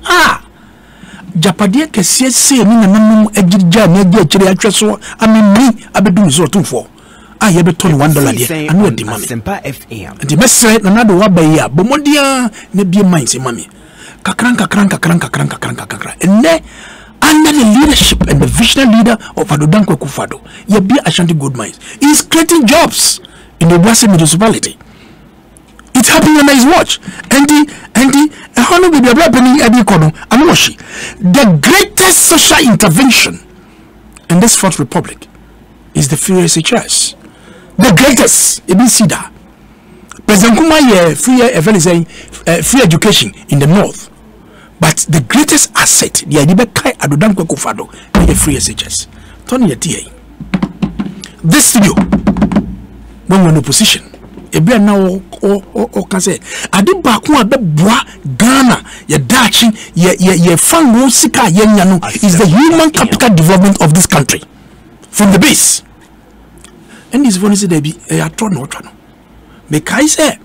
Japadia ke se ni na namu ejija na ege chire atweso amemi abedu so otumfo. You be $1 there. I know the money. And the best side, another one by ya. Bomodia, ne be mine, say, mammy. Kakran. And then, under the leadership and the visionary leader of Adodanko Kufado, ye be Ashanti Gold Mines. He's creating jobs in the Western municipality. It's happening under his watch. And the greatest social intervention in this Fourth Republic is the free SHS. The greatest, even see that. President Kuma free education in the north, but the greatest asset, the idea kai adodanko kufado, the free SHS. Tony Yatia. This studio, when we're in opposition, Ebia now or can say, I did back one the bois Ghana, your Dachi, your Fango Sika Yenyano is the human capital development of this country from the base. And this one is a be a tron or tron. Make I say,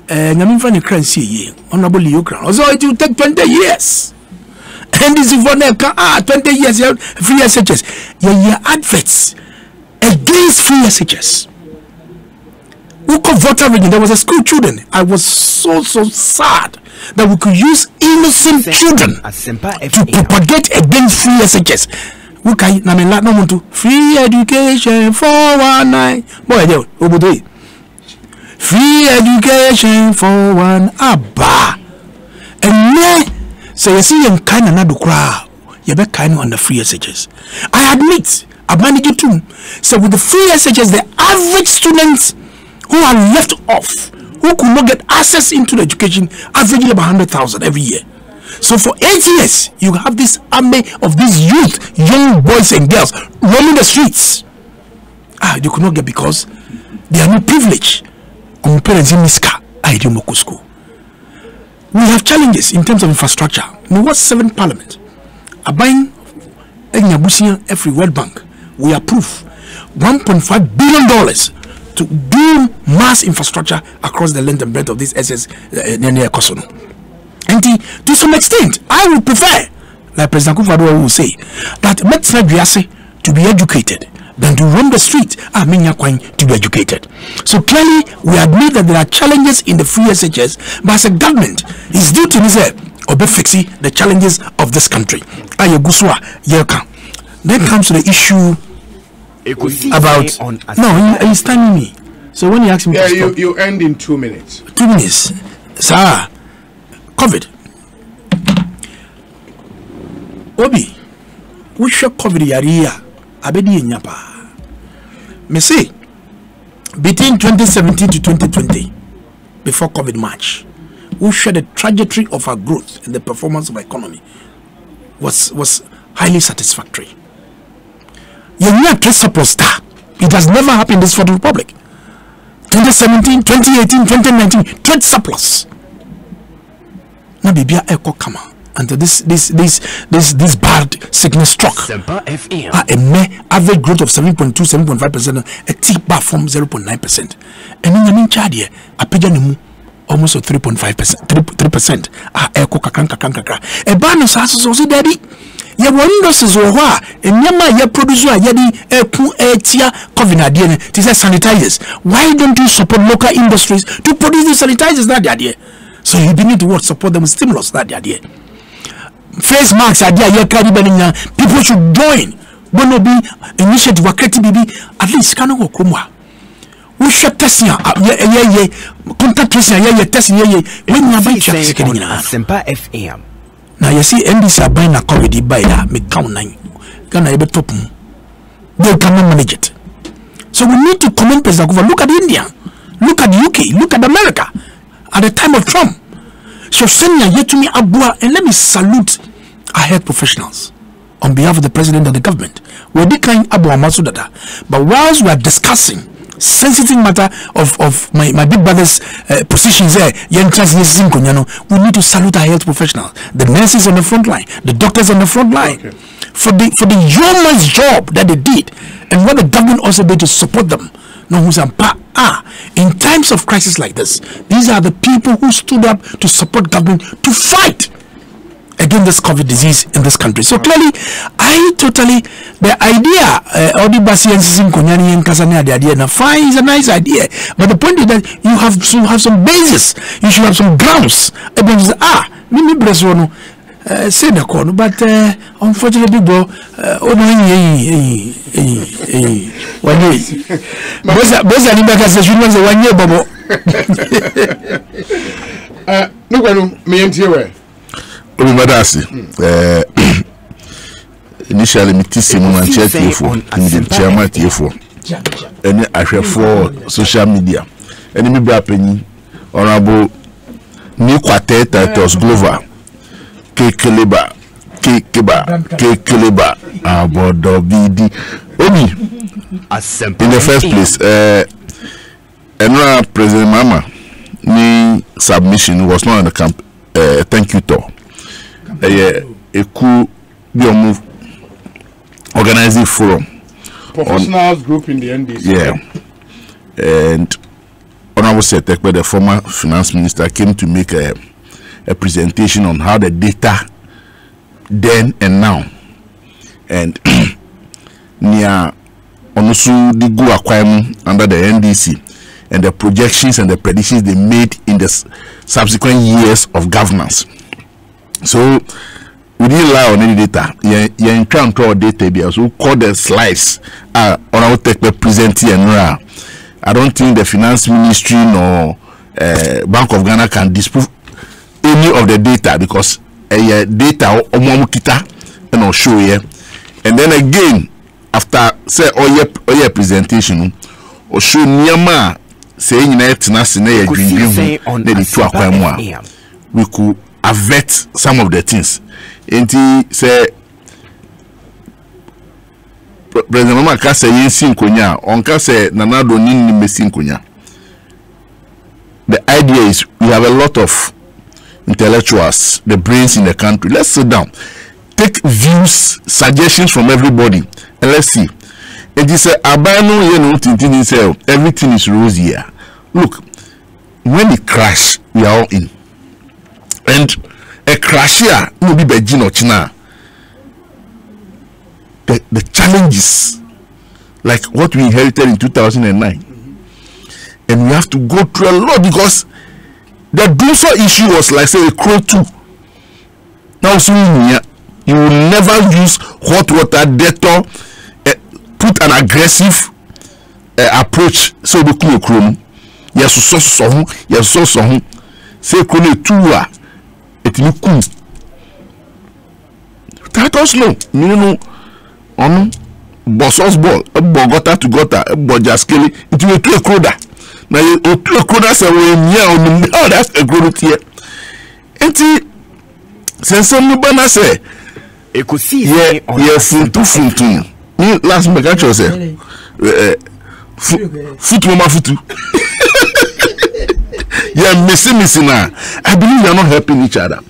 Yamin Fanny Crancy ye, honorable Ukraine. Also, it will take 20 years. And this is one 20 years free SHS. Your adverts against free SHS. Who could voter region? There was a school children. I was so sad that we could use innocent children to propagate against free SHS. Okay, na me la no muntu free education 419 boy dey obodo free education 41 abba and say you see in kind na do kra you be kind on the free SHS. I admit I manage it too. So with the free SHS, the average students who are left off, who could not get access into the education, averaging about 100,000 every year. So for 8 years, you have this army of these youth, young boys and girls roaming the streets. They could not get because they are not privileged. We have challenges in terms of infrastructure. We watch 7 parliament. Buying every World Bank, we approve $1.5 billion to do mass infrastructure across the length and breadth of this SS Kosono. And to some extent, I would prefer, like President Kufuor will say, that to be educated than to roam the street to be educated. So clearly, we admit that there are challenges in the free SHS, but as a government, it's due to fixing the challenges of this country. Then comes to the issue about he's timing me. So when he asks me to stop, you end in 2 minutes. 2 minutes, sir. COVID. Obi, we should COVID yaria. Abedi nyapa. Me say between 2017 to 2020, before COVID March, we showed the trajectory of our growth and the performance of our economy was highly satisfactory. It has never happened in this Fourth Republic. 2017, 2018, 2019, trade surplus. Now baby echo come until this bad sickness struck. A average growth of 7.2, 7.5%, a tick bar from 0.9%. And in the mean chardia, a pigeon almost 3.5%, 3%. Echo kakran. A banner says, daddy. Ye wonders is wa and yama ye producer yadi tia COVID it is sanitizers. Why don't you support local industries to produce the sanitizers that idea? So you need to support them with stimulus that idea. Face masks idea ye people should join. Bono be initiative wakati bibi at least can go kumwa. We should test ya contact tracing ye testing ye when you buy Sempa FM. Now you see NDC are buying a COVID buyer, make count 9. Gonna able top. They cannot manage it. So we need to commend President Kufuor. Look at India, look at UK, look at America at the time of Trump. So send me to me Abua and let me salute our health professionals on behalf of the president and the government. We're declining Abua Masudada. But whilst we are discussing sensitive matter of my big brother's positions there, we need to salute our health professionals, the nurses on the front line, the doctors on the front line, for the yeoman's job that they did, and what the government also did to support them. In times of crisis like this, these are the people who stood up to support government to fight against this COVID disease in this country. So clearly, the idea, the idea, fine is a nice idea, but the point is that you have to have some basis, you should have some grounds. Say the corner, but unfortunately, initially me tisi mo man check for chairman for any ahwe for social media any me bra penny honorable ni kwateta tos global kekeleba abodo bidi obi in the first place President Mama ni submission was not on the camp thank you to eku move organizing forum professionals group in the NDC. And Honorable Setekwe, the former finance minister, came to make a presentation on how the data then and now and near onusu digu acquirement under the NDC and the projections and the predictions they made in the subsequent years of governance. So we didn't rely on any data. You encounter data, so call the slides. On our tech presenting and I don't think the finance ministry nor Bank of Ghana can disprove any of the data because data kita and I'll show you. And then again, after say all your presentation, or show Nyama saying that we could avert some of the things. And he say President Mama ka say yin konya on ka say nana do nin mesin konya. The idea is we have a lot of intellectuals, the brains in the country. Let's sit down, take views, suggestions from everybody, and let's see. It is abano you know tintin say everything is rosy here. Look, when it crash, we are all in. And a crash here no be Beijing or China. The challenges like what we inherited in 2009. And we have to go through a lot because the Doso issue was like say a crow too. Now so you will never use hot water Dettol, put an aggressive approach so the cool chrome. Yes, so say chrome two it look cool. That also no meaning on bossos ball Bogota to Gota Bojaskeli it will to a croda. Now you to a croda say we that's a good here. And since some bana say Ekosiisen funtu last make actually say foot mama futu. Yeah, missing now. I believe we are not helping each other.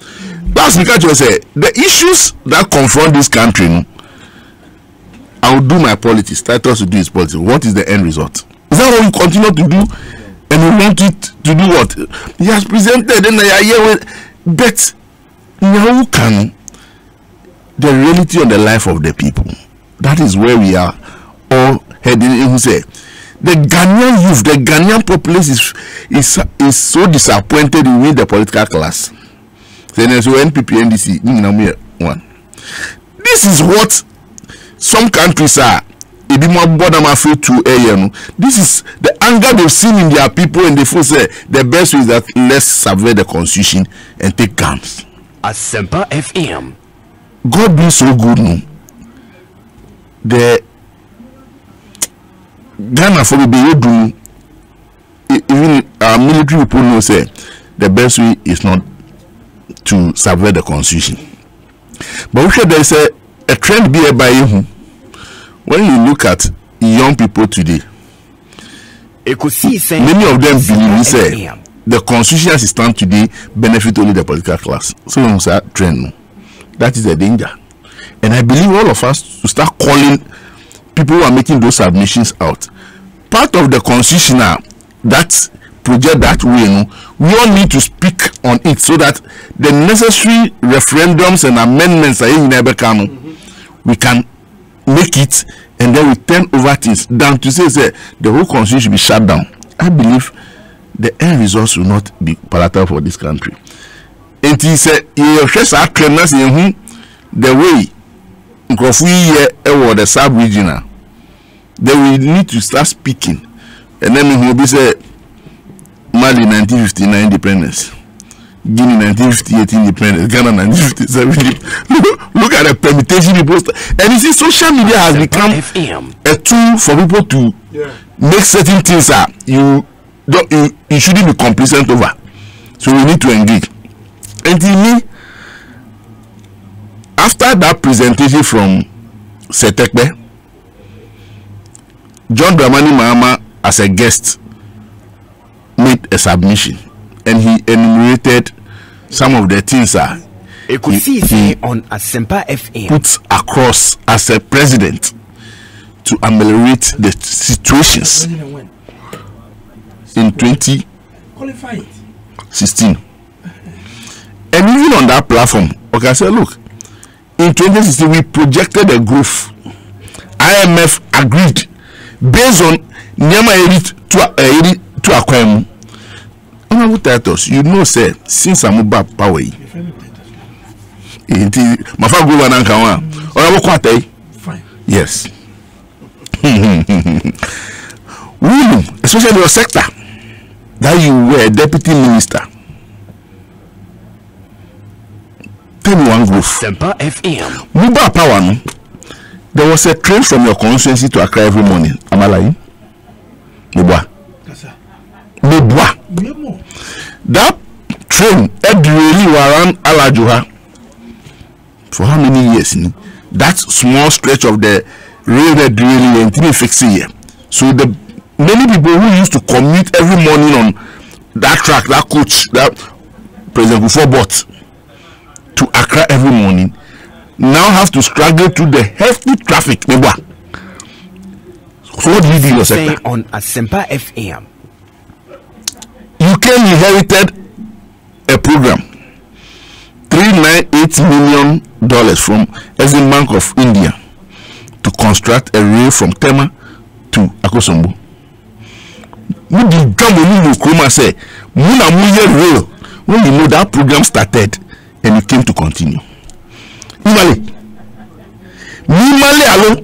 Last make actually say the issues that confront this country, no, I will do my politics. Titus to do his politics. What is the end result? Is that what we continue to do? And we want it to do what? He has presented and I hear but now can the reality of the life of the people. That is where we are all heading in. Say the Ghanaian youth, the Ghanaian populace is so disappointed with the political class. Then there's NPP, NDC, one. This is what some countries are. This is the anger they've seen in their people, and they feel say the best way is that let's survey the constitution and take guns. Asempa FM. God being so good, no. The Ghana for the do even our military people know say the best way is not to survey the constitution. But we there is a trend be by you. When you look at young people today, Ekosiisen many of them believe say the constitution as it stands today benefit only the political class. So we say trend. That is the danger. And I believe all of us to start calling people who are making those submissions out. Part of the constitution that project that way, no, we all need to speak on it so that the necessary referendums and amendments are in we can make it, and then we turn over things down to say the whole constitution should be shut down. I believe the end results will not be palatable for this country. And he said, the way the sub-regional, then we need to start speaking. And then we will be say Mali 1959 independence, Guinea 1958 independence, Ghana 1957. Look at the permutation people. And you see, social media has become a tool for people to make certain things you shouldn't be complacent over. So we need to engage. And to me, after that presentation from Setekbe, John Dramani Mahama as a guest made a submission and he enumerated some of the things Ekosiisen on Asempa FM puts across as a president to ameliorate the situations in 2016. And even on that platform, okay, I said, look, in 2016 we projected a growth. IMF agreed based on Nyama to acquire. Honorable Titus, you know, say since I'm back power. Yes. William, especially your sector, that you were deputy minister. Tell me one group. Asempa FM. Muba power, no? There was a train from your constituency to Accra every morning. Am I lying? Mebwa. That train really around Alajuha for how many years? That small stretch of the rail that really went to fix here. So the many people who used to commute every morning on that track, that coach, that President Kufuor bought to Accra every morning, now have to struggle through the hefty traffic. So what did you do in your sector? On Asempa FM. You came inherited a program, $398 million from Exim Bank of India to construct a rail from Tema to Akosombo. You did come when you come say, Muna Muye rail, when you know that program started and you came to continue. Nimale alone.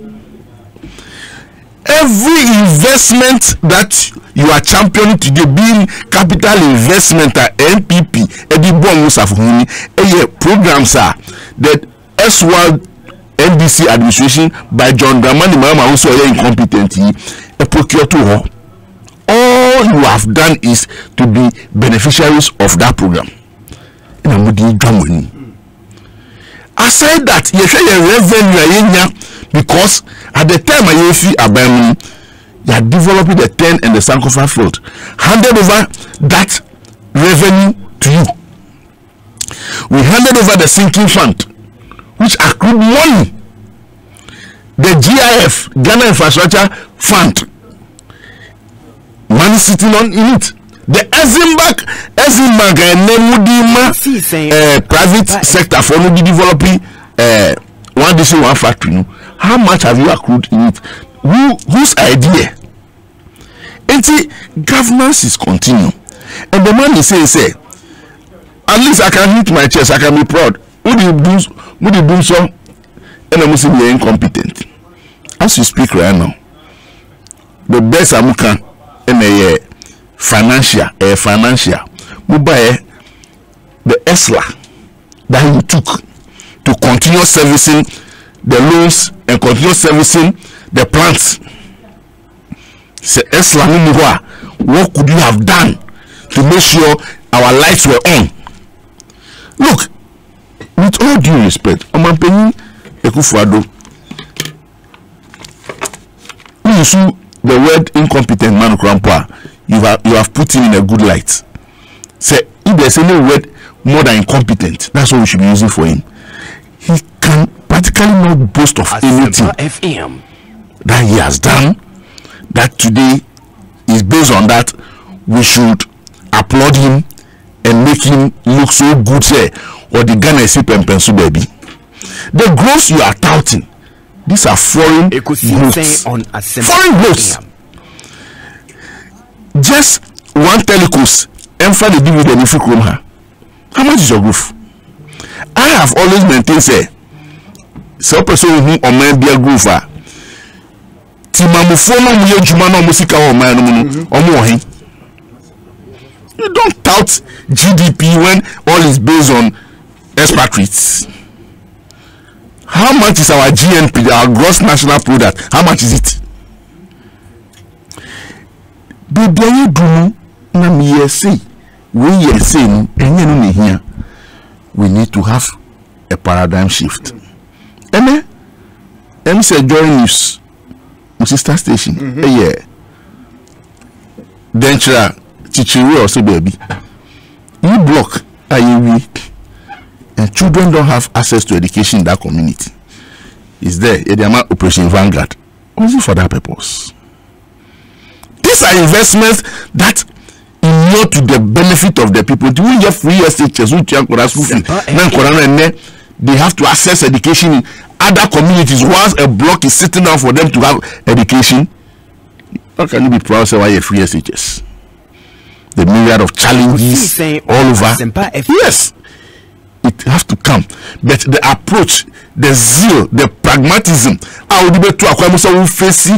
Every investment that you are championing today, being capital investment at NPP, programs are that S1 NDC administration by John Dramani Mahama also incompetent. Procure to her. All you have done is to be beneficiaries of that program. Aside that, you share your revenue because at the time I see Abam, you are developing the 10 and the Sankofa field. Handed over that revenue to you. We handed over the sinking fund, which accrued money. The GIF, Ghana Infrastructure Fund, money sitting on in it. The Eximbank and private sector for no developing one DC one factory. How much have you accrued in it? Whose idea? And see, governance is continuing. And the man is saying, at least I can hit my chest, I can be proud. Would you do so? And I'm saying you're incompetent. As you speak right now, the best Amuka in a financial, mobile, the ESLA that you took to continue servicing the loans and continue servicing the plants. Say ESLA, what could you have done to make sure our lights were on? Look, with all due respect, Omampeni Ekufuado, you use the word incompetent man grandpa, you have put him in a good light. Say if there's any word more than incompetent, that's what we should be using for him. He can practically not boast of anything that he has done. That today is based on that we should applaud him and make him look so good, say, or the Ghana is pensu baby. The growth you are touting, these are foreign growths. Foreign growths. Just one telecos, Emfa the dividend if you come here. How much is your growth? I have always maintained, say, so person who or man be a growth. Timamufono muye jumano musika o man omo. You don't tout GDP when all is based on expatriates. How much is our GNP, our gross national product? How much is it? Baby, you do na me say we say we need to have a paradigm shift. And say join news, sister station. Yeah. Dentra Chichiwe also baby. You block IEW and children don't have access to education in that community. Is there a Operation Vanguard? Only for that purpose. These are investments that inure to the benefit of the people. Do we have free SHS? They have to access education in other communities once a block is sitting down for them to have education. How can you be proud of why you free SHS? The myriad of challenges all over. Yes, it has to come. But the approach, the zeal, the pragmatism, I would be to acquire some face.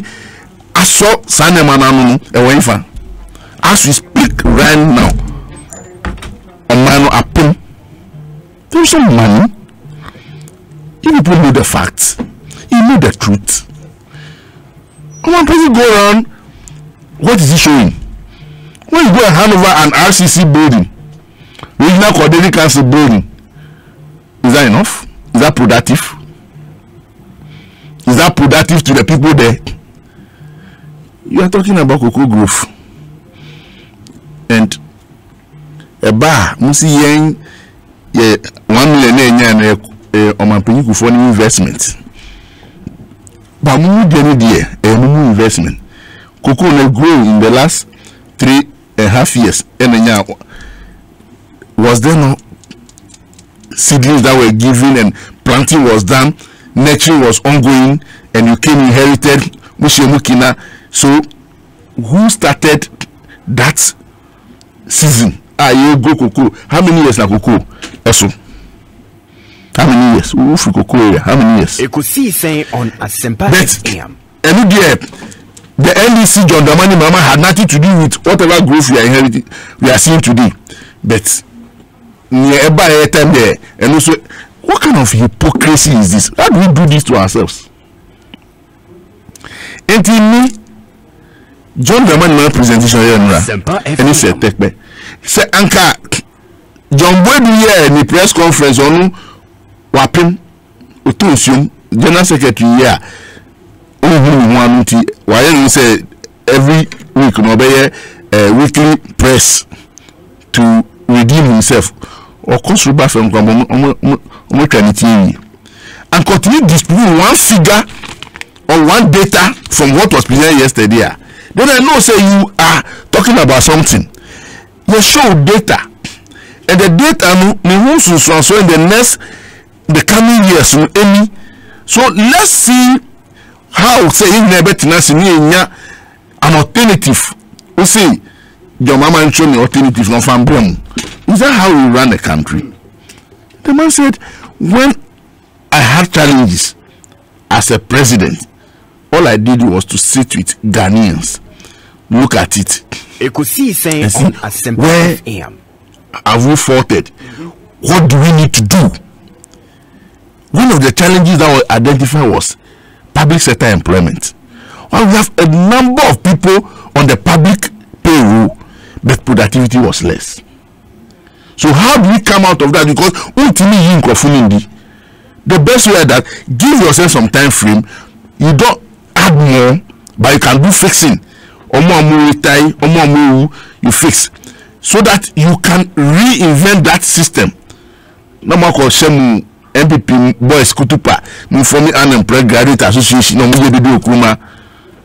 I saw Sanemananu away from. As we speak right now, a man happen. There's some money. You people know the facts. You know the truth. One person go around. What is he showing? When you go and hand over an RCC building, Regional Coordinating Council building, is that enough? Is that productive? Is that productive to the people there? You are talking about Cocoa Grove and a bar. Musi yen 1 million yen for investment. But mu deni there, investment. cocoa no grow in the last 3.5 years. And was there no seedlings that were given and planting was done, nurturing was ongoing, and you came inherited Mushemukina. So who started that season? You go cocoa. How many years na cocoa? Also, how many years? Who for cocoa area? How many years? Ekosiisen on Asempa FM. And the NDC John Dramani Mama had nothing to do with whatever growth we are inheriting, we are seeing today. But nearby a time there, and also, what kind of hypocrisy is this? How do we do this to ourselves? And in me, John Dramani Mama presentation here, and he said, "Take me." Say, Anka, John Boy do here in the press conference on Wapin, Utusium, General Secretary here. Why you say every week no be a weekly press to redeem himself or cost riba from TV and continue displaying one figure or one data from what was presented yesterday. Then I know say you are talking about something. You show data and the data me wants to transfer in the coming years any. So let's see how say in an alternative. We say your mama and show me alternative no from them. Is that how we run a country? The man said, when I had challenges as a president, all I did was to sit with Ghanaians, look at it. Ekosiisen on Asempa FM. Have we faulted? What do we need to do? One of the challenges that were identified was public sector employment. Well, we have a number of people on the public payroll, but productivity was less. So how do we come out of that? Because the best way is that give yourself some time frame. You don't add more, but you can do fixing. You fix so that you can reinvent that system. No more call shemu MPP boys kutupa mufomi unemployed graduate association no muje bibi okuma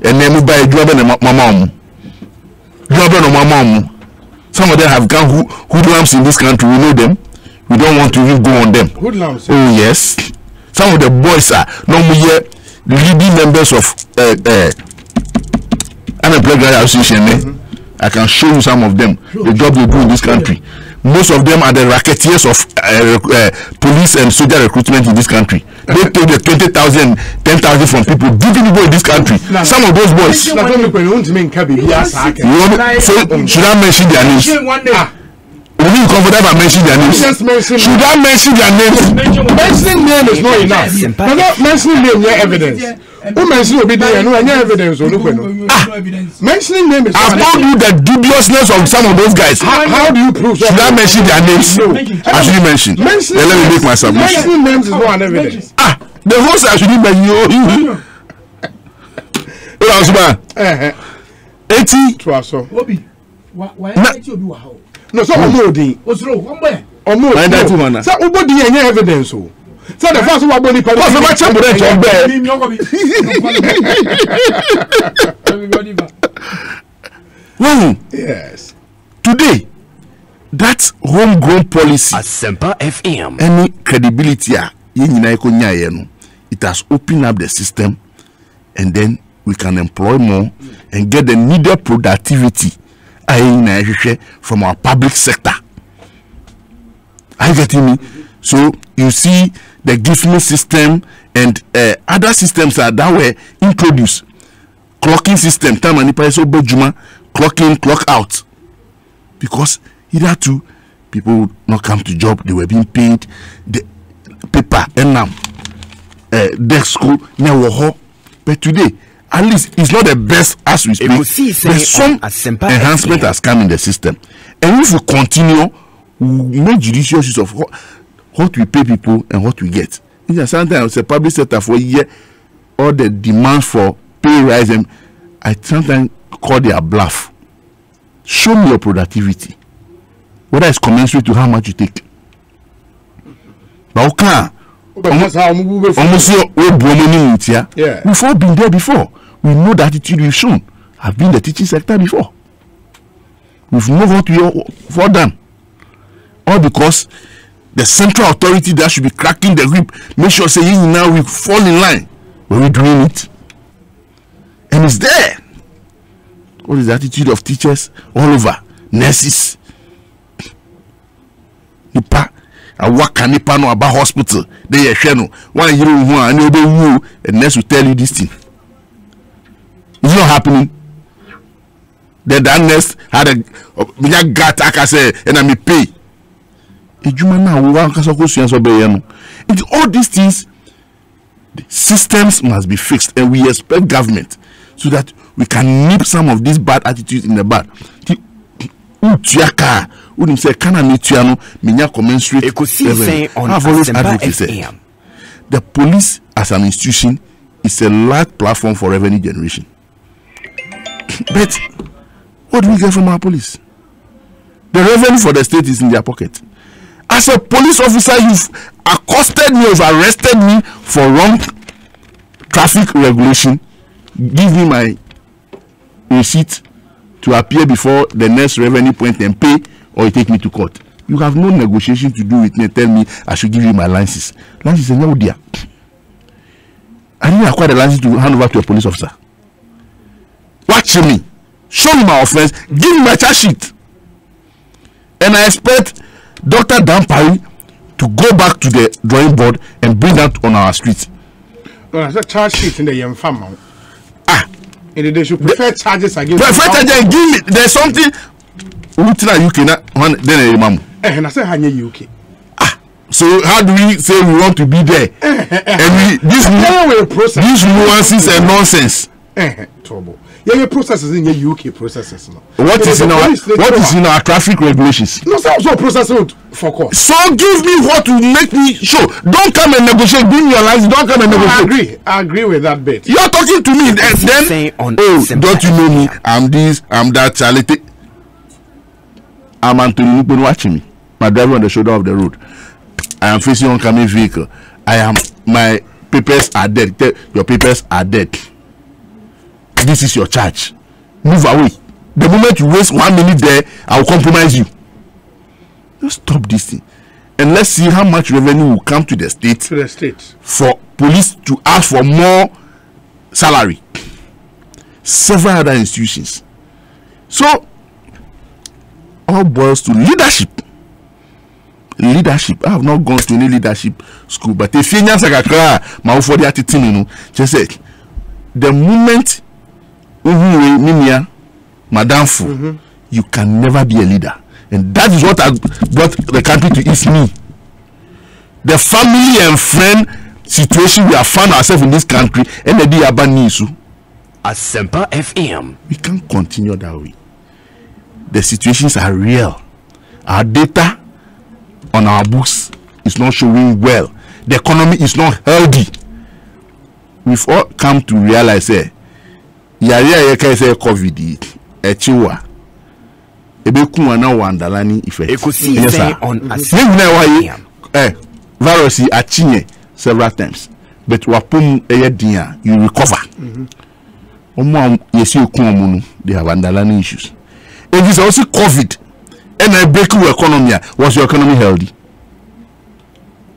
enemu buy job na mama omu. Some of them have gone hoodlums in this country. We know them. We don't want to even go on them. Hoodlums. Oh yes. Some of the boys are normally leading members of unemployed graduate association. I can show you some of them. The job they do in this country. Most of them are the racketeers of police and soldier recruitment in this country. They take the 20,000, 10,000 from people, giving people in this country. Some of those boys. So, should I mention their names? Will you comfortable mention their names? Should I mention their names? Mentioning name is not enough. Mentioning name, no evidence. Who mentioned obedience? No evidence. Mentioning name is. I've told you the dubiousness of some of those guys. How do you prove? Should I mention their names? No. I shouldn't mention. Let me make my submission. Mentioning names is not an evidence. The host I shouldn't mention you. No, so Omodi. So Omodi any evidence. So the first one body yes. Today, that homegrown policy Asempa FM. Any credibility it has opened up the system, and then we can employ more and get the needed productivity from our public sector. Are you getting me? So you see the gift system and other systems that were introduced. Clocking system, time and clock in, clock out. Because either two people would not come to job, they were being paid the paper and now desk school now. But today, at least it's not the best as we speak. But some enhancement has come in the system. And if we continue, we make judicious use of what we pay people and what we get. Sometimes the public sector for a year, all the demands for pay rise, and I sometimes call their bluff. Show me your productivity, whether it's commensurate to how much you take. But okay, we've all been there before. We know the attitude we've shown. I've been in the teaching sector before. We've moved on to for them. All because the central authority that should be cracking the whip, make sure say now we fall in line when we're doing it. And it's there. What is the attitude of teachers all over? Nurses. Nipa. I work at Nipa no about hospital. They are sharing 1 year and you a nurse will tell you this thing. It's not happening. Then that nurse had a gat I say and I may pay. All these things, the systems must be fixed, and we expect government so that we can nip some of these bad attitudes in the bud. Ekosiisen on Asempa FM. The police as an institution is a large platform for revenue generation. But what do we get from our police? The revenue for the state is in their pocket. As a police officer, you've accosted me, you've arrested me for wrong traffic regulation. Give me my receipt to appear before the next revenue point and pay, or you take me to court. You have no negotiation to do with me. Tell me I should give you my license. License is no dear. I didn't acquire the license to hand over to a police officer. Watch me, show me my offense, give me my charge sheet, and I expect Dr. Dampari to go back to the drawing board and bring that on our streets. No, that's a charge sheet in the young family. And they should prefer charges against. Prefer charges. Give me. There's something. UK then a mom. And I say Hanya UK. So how do we say we want to be there? And these nuances and nonsense. Trouble. Yeah, processes in your UK processes. No. What is in our traffic regulations? No, so processing for course. So give me what will make me show. Don't come and negotiate. Give me your license. Don't come and negotiate. I agree with that bit. You are talking to me then. Don't you know me? I'm this. I'm that. Charity. I'm Anthony. You've been watching me. My driver on the shoulder of the road. I am facing oncoming vehicle. My papers are dead. Your papers are dead. This is your charge. Move away. The moment you waste 1 minute there, I will compromise you. Just stop this thing. And let's see how much revenue will come to the state. For police to ask for more salary. Several other institutions. So, all boils to leadership. Leadership. I have not gone to any leadership school, but if you just said the moment Madam Fu, you can never be a leader, and that is what has brought the country to its knee. The family and friend situation we have found ourselves in this country, and the Asempa FM. We can't continue that way. The situations are real. Our data on our books is not showing well. The economy is not healthy. We've all come to realize say COVID echiwa ebeku wana wandalani effect. Ekosiisen on Asempa FM. Virus achinye several times, but wapum dia you recover. They have underlying issues. It is also COVID. And I break your economy. Was your economy healthy?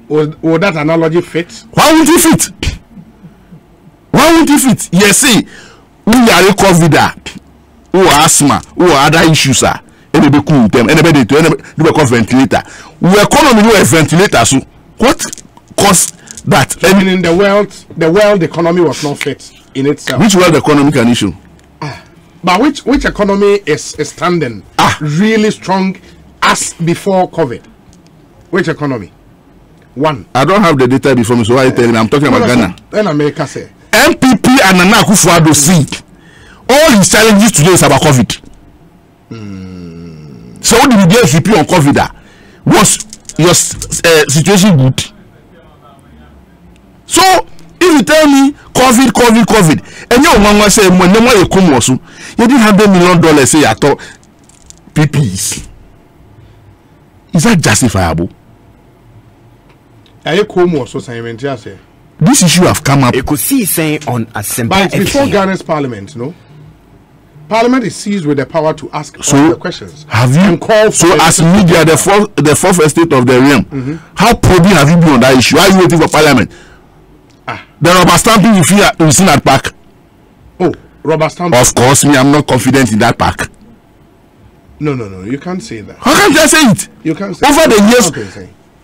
Would that analogy fit? Why won't it fit? Why won't it fit? Yes, see, we are a COVID, who are asthma, who are other issues, and they be cool them, and they do ventilator. We economy no ventilator. So what caused that? I mean, in the world economy was not fit in itself. Which world economic an issue? But which economy is standing really strong as before COVID? Which economy? One. I don't have the data before me, so why are you telling me? I'm talking about Ghana. Then America say MPP and Nana Akufo-Addo see all his challenges today is about COVID. So what did the DSVP on COVID? Was your situation good? So if you tell me COVID, and your mama say when you come also, you didn't have $1 million say at all PPs. Is that justifiable? This issue have come up. Ekosiisen on Asempa but it's before FM. Ghana's parliament, no? Parliament is seized with the power to ask all the questions. Have you so as media the fourth estate of the realm? How probing have you been on that issue? Why are you waiting for Parliament? The rubber stamping you seen at park. Oh, rubber stamping. Of course, me, I'm not confident in that park. No, you can't say that. How can I say it? You can't say over that. The years,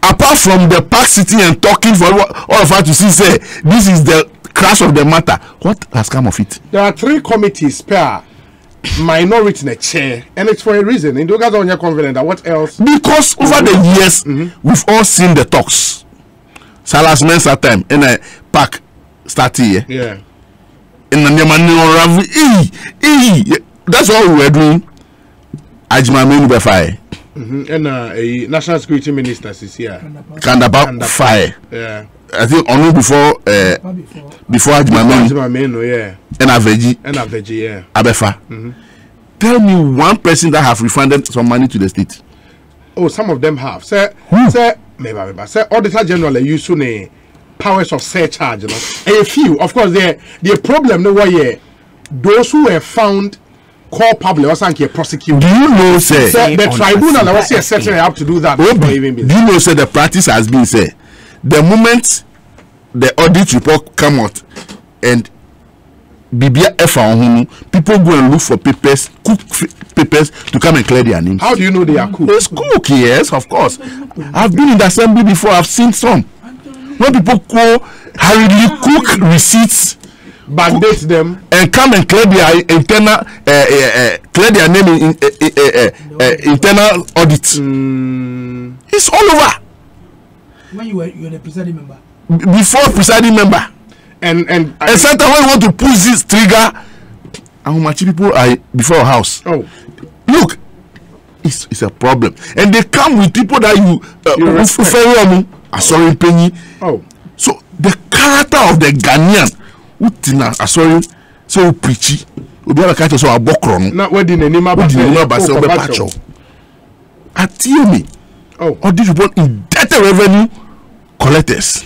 apart from the park sitting and talking for all of us to see, say this is the crash of the matter. What has come of it? There are 3 committees per minority in a chair, and it's for a reason. In those guys are confident that what else? Because over the years, we've all seen the talks. Salas Mensa time in a park start here. Yeah. In the that's what we were doing. Ajimamenu be fire. And a national security minister is here. Kandaba fire. Yeah. I think only before Ajimamenu, yeah. And Aveji, yeah. Abefa. Tell me one person that have refunded some money to the state. Oh, some of them have. Say, maybe. Say, Auditor General use the powers of surcharge, you know. A few, of course, the problem no way. Those who were found call public or sank prosecuted. Do you know, say the tribunal was setting up to do that? Do you know, say the practice has been say the moment the audit report come out and people go and look for papers, cook papers to come and clear their names. How do you know they are cooked? It's cook, yes, of course. I've been in the assembly before. I've seen some. When people go hurriedly cook receipts, backdate them, and come and clear their internal, clear their name in internal audit. It's all over. When you were the presiding member. Before presiding member. And sometimes when you want to push this trigger, how much people are before a house? Oh, look, it's a problem, and they come with people that you sorry penny. Oh, so the character of the Ghanaian, sorry, so preachy. We be able to so a bokron. Not wedding any matter. At me. Oh, all these people in data revenue collectors.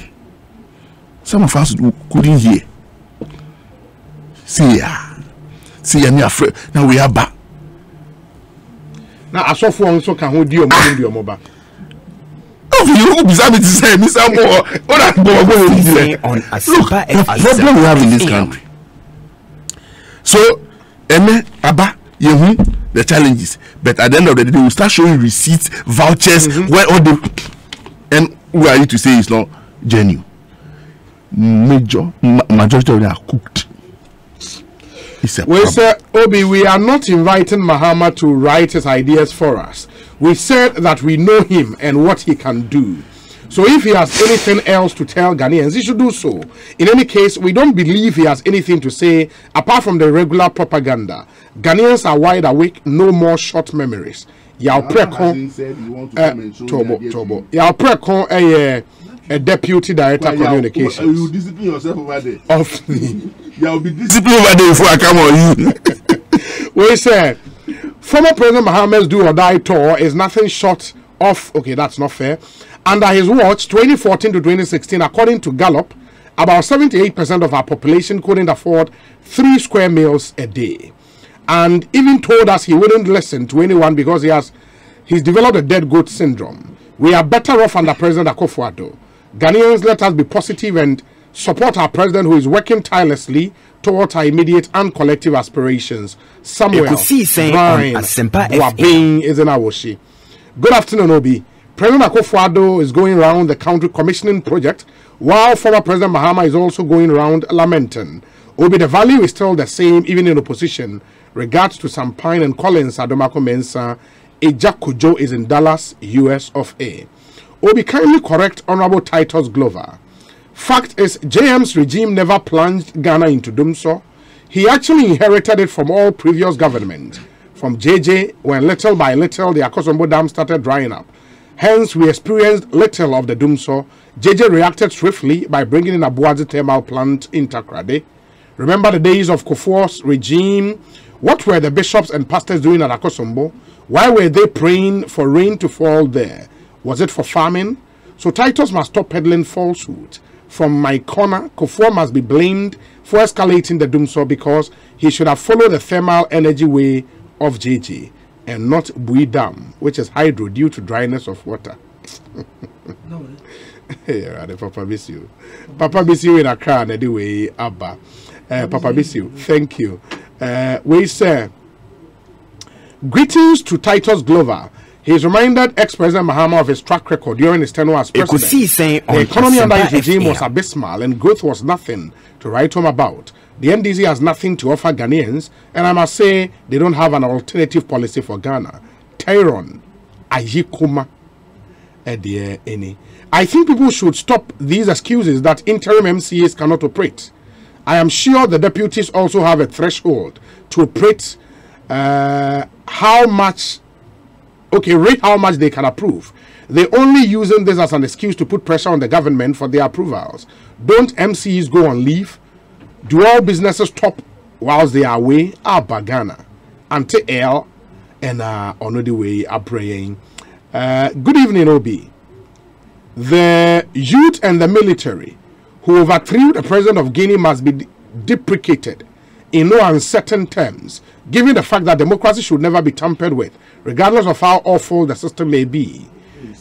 Some of us couldn't hear. See, I'm afraid. Now we are back. Now, I saw for so can hold you mobile. Oh, you beside me to say, Mr. Moore, what I'm going to say. Look, the problem we have in this country. So, Abba, the challenges, but at the end of the day, they will start showing receipts, vouchers, where all the and who are you to say it's not genuine? Majority of them are cooked. We said, Obi, we are not inviting Mahama to write his ideas for us. We said that we know him and what he can do. So if he has anything else to tell Ghanaians, he should do so. In any case, we don't believe he has anything to say apart from the regular propaganda. Ghanaians are wide awake, no more short memories. Yao Prekon, Yao Prekon, a deputy director communications. You discipline yourself over there. Of You'll be disciplined over there before I come on you. We said, former President Mohammed's do or die tour is nothing short of, okay, that's not fair. Under his watch, 2014 to 2016, according to Gallup, about 78% of our population couldn't afford 3 square meals a day. And even told us he wouldn't listen to anyone because he's developed a dead goat syndrome. We are better off under President Akufo-Addo. Ghanaians, let us be positive and support our president who is working tirelessly towards our immediate and collective aspirations. Samuel Brian Wabing is in Awoshi. Good afternoon, Obi. President Akufo-Addo is going around the country commissioning project, while former President Mahama is also going around lamenting. Obi, the value is still the same, even in opposition. Regards to Sampine and Collins Adomako Mensah, Eja Kujo is in Dallas, US of A. Obi, kindly correct Honorable Titus Glover. Fact is, JM's regime never plunged Ghana into Dumso. He actually inherited it from all previous government. From JJ, when little by little the Akosombo Dam started drying up. Hence, we experienced little of the Dumso. JJ reacted swiftly by bringing in a Abuadzi thermal plant in Takrade. Remember the days of Kufuor's regime? What were the bishops and pastors doing at Akosombo? Why were they praying for rain to fall there? Was it for famine? So Titus must stop peddling falsehood. from my corner, Kufuor must be blamed for escalating the doomsday because he should have followed the thermal energy way of JJ and not Bui Dam, which is hydro due to dryness of water. No. Yeah, Papa Bisiu. Papa Bisiu in Accra, anyway, Abba. Papa Bisiu, thank you. We say, greetings to Titus Glover. He has reminded ex-President Mahama of his track record during his tenure as president. The economy under his regime was abysmal and growth was nothing to write home about. The NDC has nothing to offer Ghanaians, and I must say they don't have an alternative policy for Ghana. Tyron, Ajikuma, Any. I think people should stop these excuses that interim MCAs cannot operate. I am sure the deputies also have a threshold to operate rate how much they can approve. They're only using this as an excuse to put pressure on the government for their approvals. Don't MCs go on leave? Do all businesses stop whilst they are away? Bagana. Anti-L and on the way are praying. Good evening, Obi. The youth and the military who overthrew the president of Guinea must be deprecated in no uncertain terms, given the fact that democracy should never be tampered with, regardless of how awful the system may be.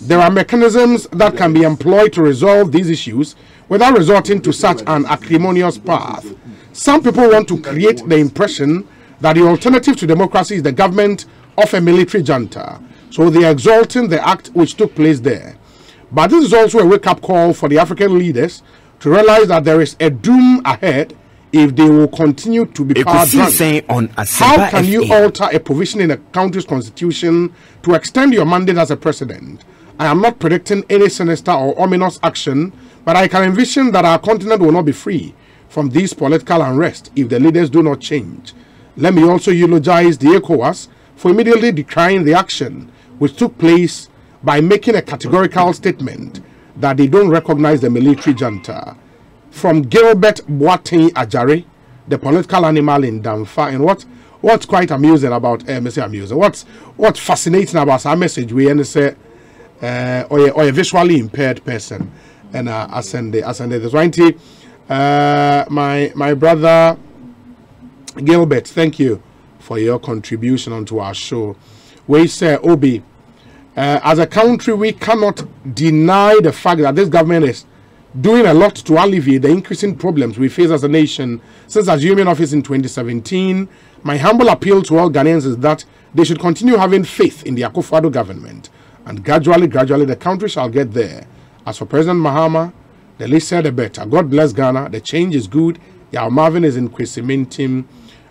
There are mechanisms that can be employed to resolve these issues without resorting to such an acrimonious path. Some people want to create the impression that the alternative to democracy is the government of a military junta, so they are exalting the act which took place there. But this is also a wake-up call for the African leaders to realize that there is a doom ahead if they will continue to be power drunk. How can you alter a provision in a country's constitution to extend your mandate as a president? I am not predicting any sinister or ominous action, but I can envision that our continent will not be free from this political unrest if the leaders do not change. Let me also eulogize the ECOWAS for immediately decrying the action which took place by making a categorical statement that they don't recognize the military junta. From Gilbert Boateng Ajare, the political animal in Damfa, and what's quite amusing about what's fascinating about our message we say or a visually impaired person and ascend this right. My brother Gilbert, thank you for your contribution onto our show. We say, Obi, as a country, we cannot deny the fact that this government is doing a lot to alleviate the increasing problems we face as a nation since assuming office in 2017. My humble appeal to all Ghanaians is that they should continue having faith in the Akufo-Addo government, and gradually, the country shall get there. As for President Mahama, the least said the better. God bless Ghana. The change is good. Yao Marvin is in Kwesimintim.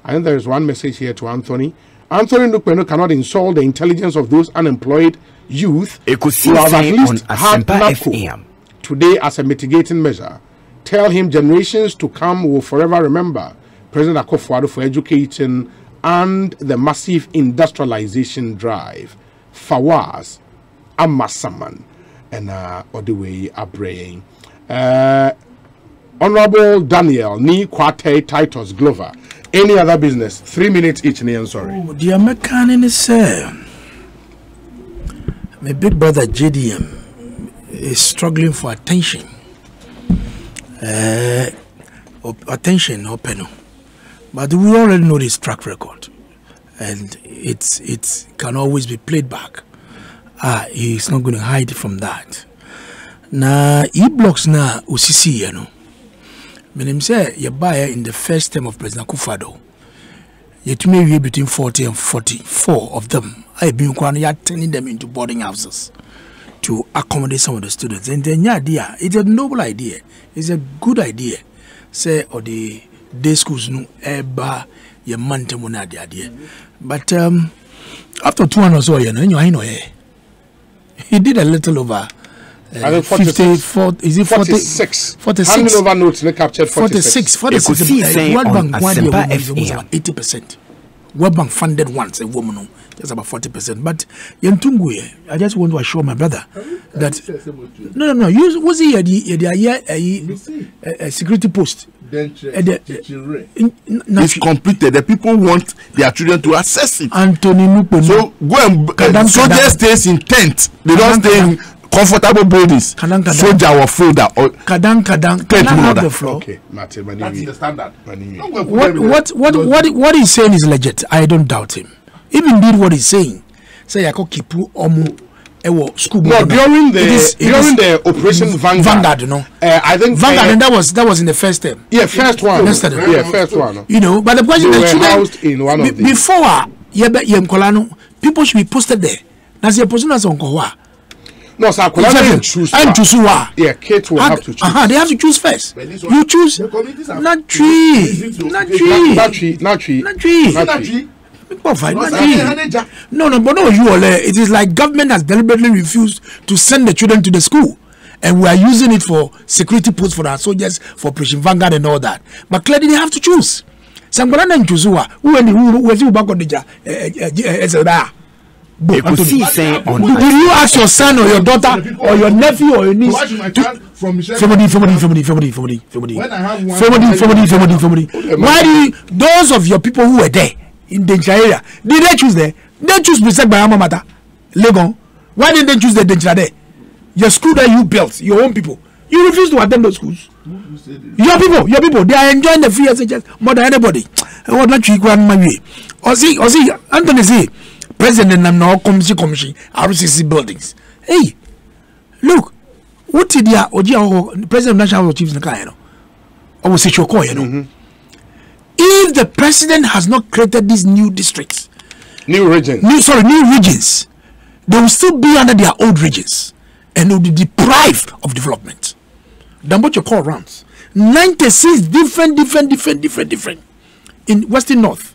I think there is one message here to Anthony. Anthony Nukpeno cannot insult the intelligence of those unemployed youth who have at least had NAPCO today as a mitigating measure. Tell him generations to come will forever remember President Akufo-Addo for educating and the massive industrialization drive. Fawaz Amasaman and Odewey Abraying. Honorable Daniel Ni Kwate Titus Glover. Any other business? 3 minutes each. Sorry. Oh, the American is my big brother JDM is struggling for attention. Attention, open. But we already know this track record, and it can always be played back. He's not going to hide from that. Na e-blocks na usisi you know. Meaning say you buy in the first term of President Akufo-Addo. Yet you may be between 40 and 44 of them. I've been turning them into boarding houses to accommodate some of the students. And the idea, it's a noble idea. It's a good idea. Say or the day schools no eba your man temuna the idea. But after 2 hours or you know he did a little over. I think 54, is it 46? 46. Handing over notes and captured 46. 46. World Bank funded almost about 80%. World Bank funded once a woman, just about 40%. But I just want to assure my brother that no. You was he a security post? It's completed. The people want their children to access it. Anthony Nukpeno. So go and soldiers stays in tent. They don't stay in comfortable buildings. Soldier or folder or Kadang. Can I have the floor? Okay, Martin, That's the standard. What he's saying is legit. I don't doubt him. If indeed what he's saying, say I could keep omu school. No, during the Operation Vanguard, you know. I think Vanguard, and that was in the first term. Yeah, first one. First one. You know, but the question is, housed in one of before people should be posted there. Now, the person has on no, sir, and choose. Yeah, kids will have to choose. They have to choose first. You choose. Not tree. No, but no, it is like government has deliberately refused to send the children to the school, and we are using it for security posts for our soldiers, for Operation Vanguard and all that. But clearly they have to choose. Ekosiisen on Did you ask your son or your daughter or your nephew or your niece? Why do you, those of your people who were there in danger area, did they choose there? They choose beside by Alma Mater, Legon. Why didn't they choose the danger there? Your school that you built, your own people. You refuse to attend those schools. Your people, they are enjoying the free SHS more than anybody. I not you my way. Or see, Anthony say, President and now commission RCC buildings. Hey, look, what did the President of National Chiefs in the car? I will say Choko, you know. If the president has not created these new districts, new regions, they will still be under their old regions and will be deprived of development. Then what you call rounds 96 different in Western North.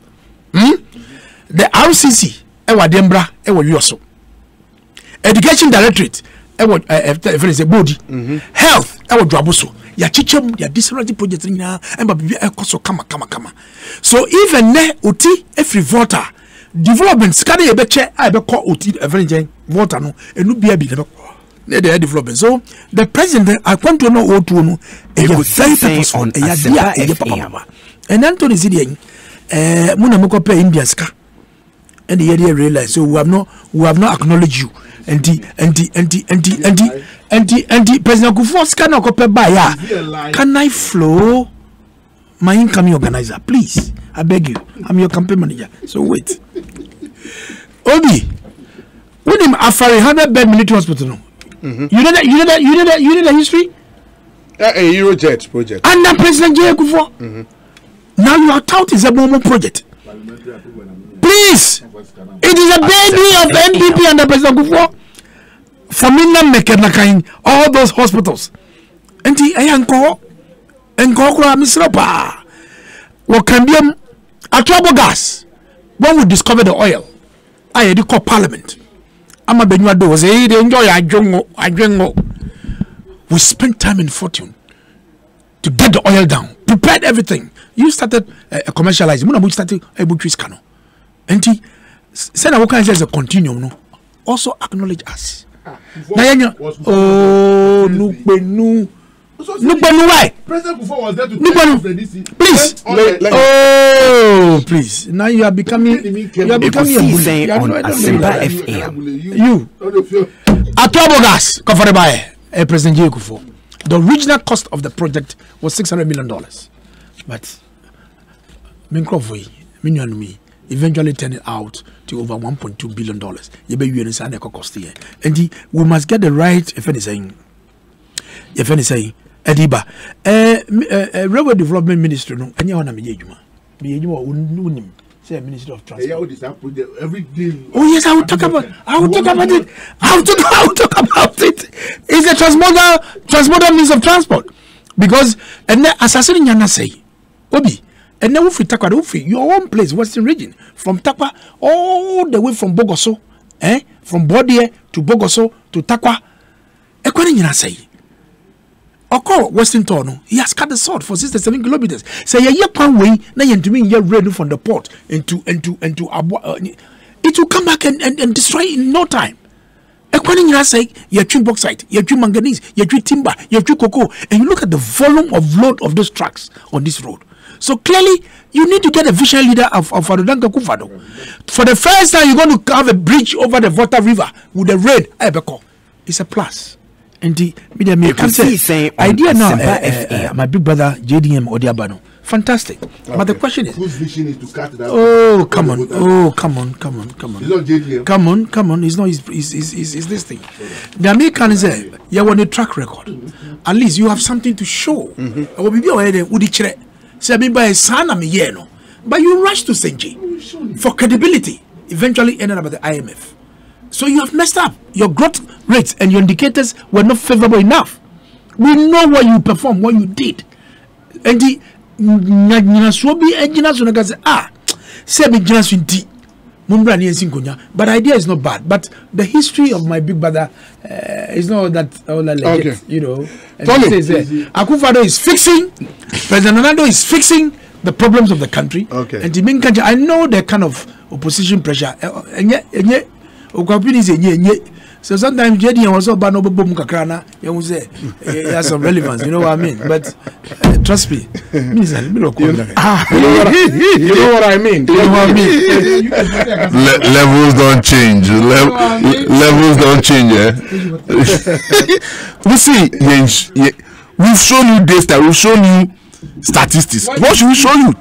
The RCC, Ewa Dembra, Ewa Yoso. Education Directorate, Ewa body. Health, Ewa Drabuso. Ya chichem, ya disability project na, emba bibi ekoso kama. So even ne oti every voter development skade yebeche ebe ko oti every voter no enu bia bi ne the development. So the president I want to know what to know Ekosiisen on FM. And Anthony Zidien muna moko pay India ska. And the area realize so we have not acknowledged you. And the President Kufuor can not buy ya. Can I flow my incoming organizer, please? I beg you. I'm your campaign manager. So wait. Obi, when him Afari 100-bed military hospital, no. You know that history? A Eurojet project. Under President Kufuor. Now you are touting a Momo project. Please, it is a baby of NPP under President Kufuor. For me, all those hospitals. And the Ayanko and Kokra Misropa. What can be a trouble gas? When we discover the oil, I had to call Parliament. I'm a Benua do say they enjoy I drink. We spent time and fortune to get the oil down, prepared everything. You started commercializing. Muna started a butcher's canoe. And he said, I can say a continuum. No, also acknowledge us. Oh, no, why? President Kufuor was there to please. Oh, please. Now you are becoming Ekosiisen on FM. You. Atobogas, Kofarebae, President Kufuor. The original cost of the project was $600 million. But Minkrovoi, Minyanumi, eventually turned it out to over $1.2 billion. And we must get the right, if anything, Ediba, Railway Development Ministry, no, and you want to say Ministry of Transport. Every day. Oh yes, I will talk about it. It's a transmodal means of transport. Because and assassin Yana say, Obi, and then we Takwa Ufi, your own place, Western region, from Takwa all the way from Bogoso, from Bodie to Bogoso to Takwa. Ekwani Yana say. Oko Western Tono, he has cut the sword for 67 kilometers. Say ye pan way, na yentumi ye ready from the port into it will come back and destroy in no time. Ekwani Yana say ye treat bauxite, ye treat manganese, ye treat timber, ye treat cocoa, and you look at the volume of load of those trucks on this road. So clearly, you need to get a vision leader of Adodanka Kufado. For the first time, you're going to have a bridge over the Volta River with the rain. it's a plus. And the media may say idea now. My big brother JDM Odiabano, fantastic. Okay. But the question is, whose vision is to cut that? Oh, come on! Oh, come on! Come on! Come on! It's not JDM. Come on! Come on! It's not. It's this thing. The Americans say, "You want a track record. At least you have something to show." But you rush to Senji for credibility. Eventually, ended up at the IMF. So you have messed up. Your growth rates and your indicators were not favorable enough. We know what you performed, what you did. And the but the idea is not bad. But the history of my big brother is not that legit, okay. You know. Akufo-Addo is fixing, President Ronaldo is fixing the problems of the country. Okay. And the main country, I know the kind of opposition pressure. So sometimes JD was so bad, no boom kakrana. You say it has some relevance, you know what I mean? But trust me, you know what I mean. Levels don't change. Levels don't change. We see, we've shown you data, we've shown you statistics. What should we show you?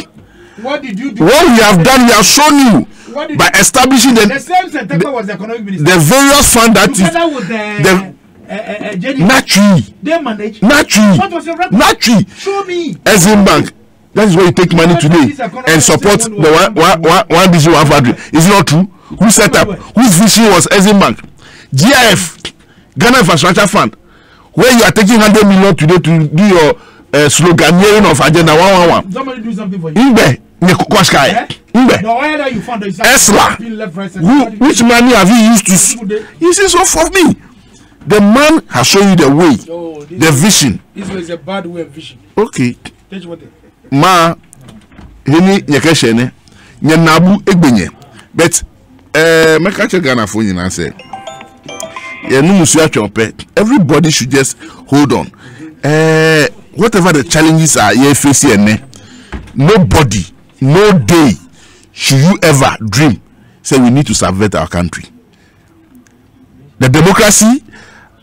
What did you do? What we have done, we have shown you. By establishing the same September was the economic minister. The various funds that is naturally. Show me. Exim Bank. That is where you take money today and support the one DC 1 Is it not true? Who set up? Whose vision was Exim Bank? GIF, Ghana Infrastructure Fund, where you are taking 100 million today to do your sloganeering of Agenda 111. Somebody do something for you. Esla, which money have you used to? You see, so for me, the man has shown you the way, the vision. This was a bad way of vision. Okay. Ma, hini nyekeshene, nyenabu egbenye. But, me kache Ghana for you say, everybody should just hold on. Whatever the challenges are you facing, nobody. No day should you ever dream say we need to subvert our country. The democracy,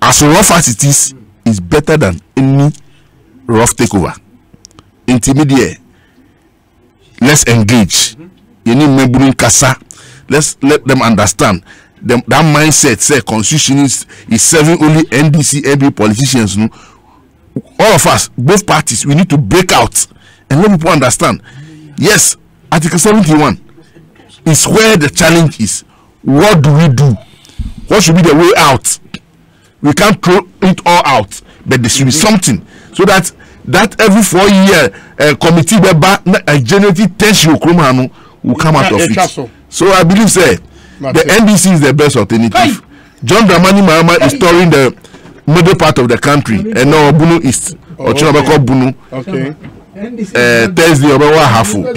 as rough as it is better than any rough takeover. Intermediate. Let's engage. You need Kasa. Let's let them understand. That mindset say constitution is serving only NDC, MB politicians. No? All of us, both parties, we need to break out and let people understand. Yes, Article 71 is where the challenge is. What do we do? What should be the way out? We can't throw it all out, but there should be something so that every 4 year committee generating 10 will come out of it. So I believe the NDC is the best alternative. John Dramani Mahama is touring the middle part of the country, and now Bunu East or Chirabako Bunu. Okay. Thursday about half no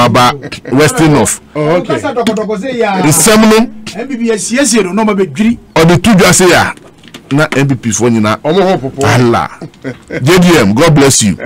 about Western North. Okay. The seminal MBBS no or the two just say na MBP for you na Allah. JDM, God bless you.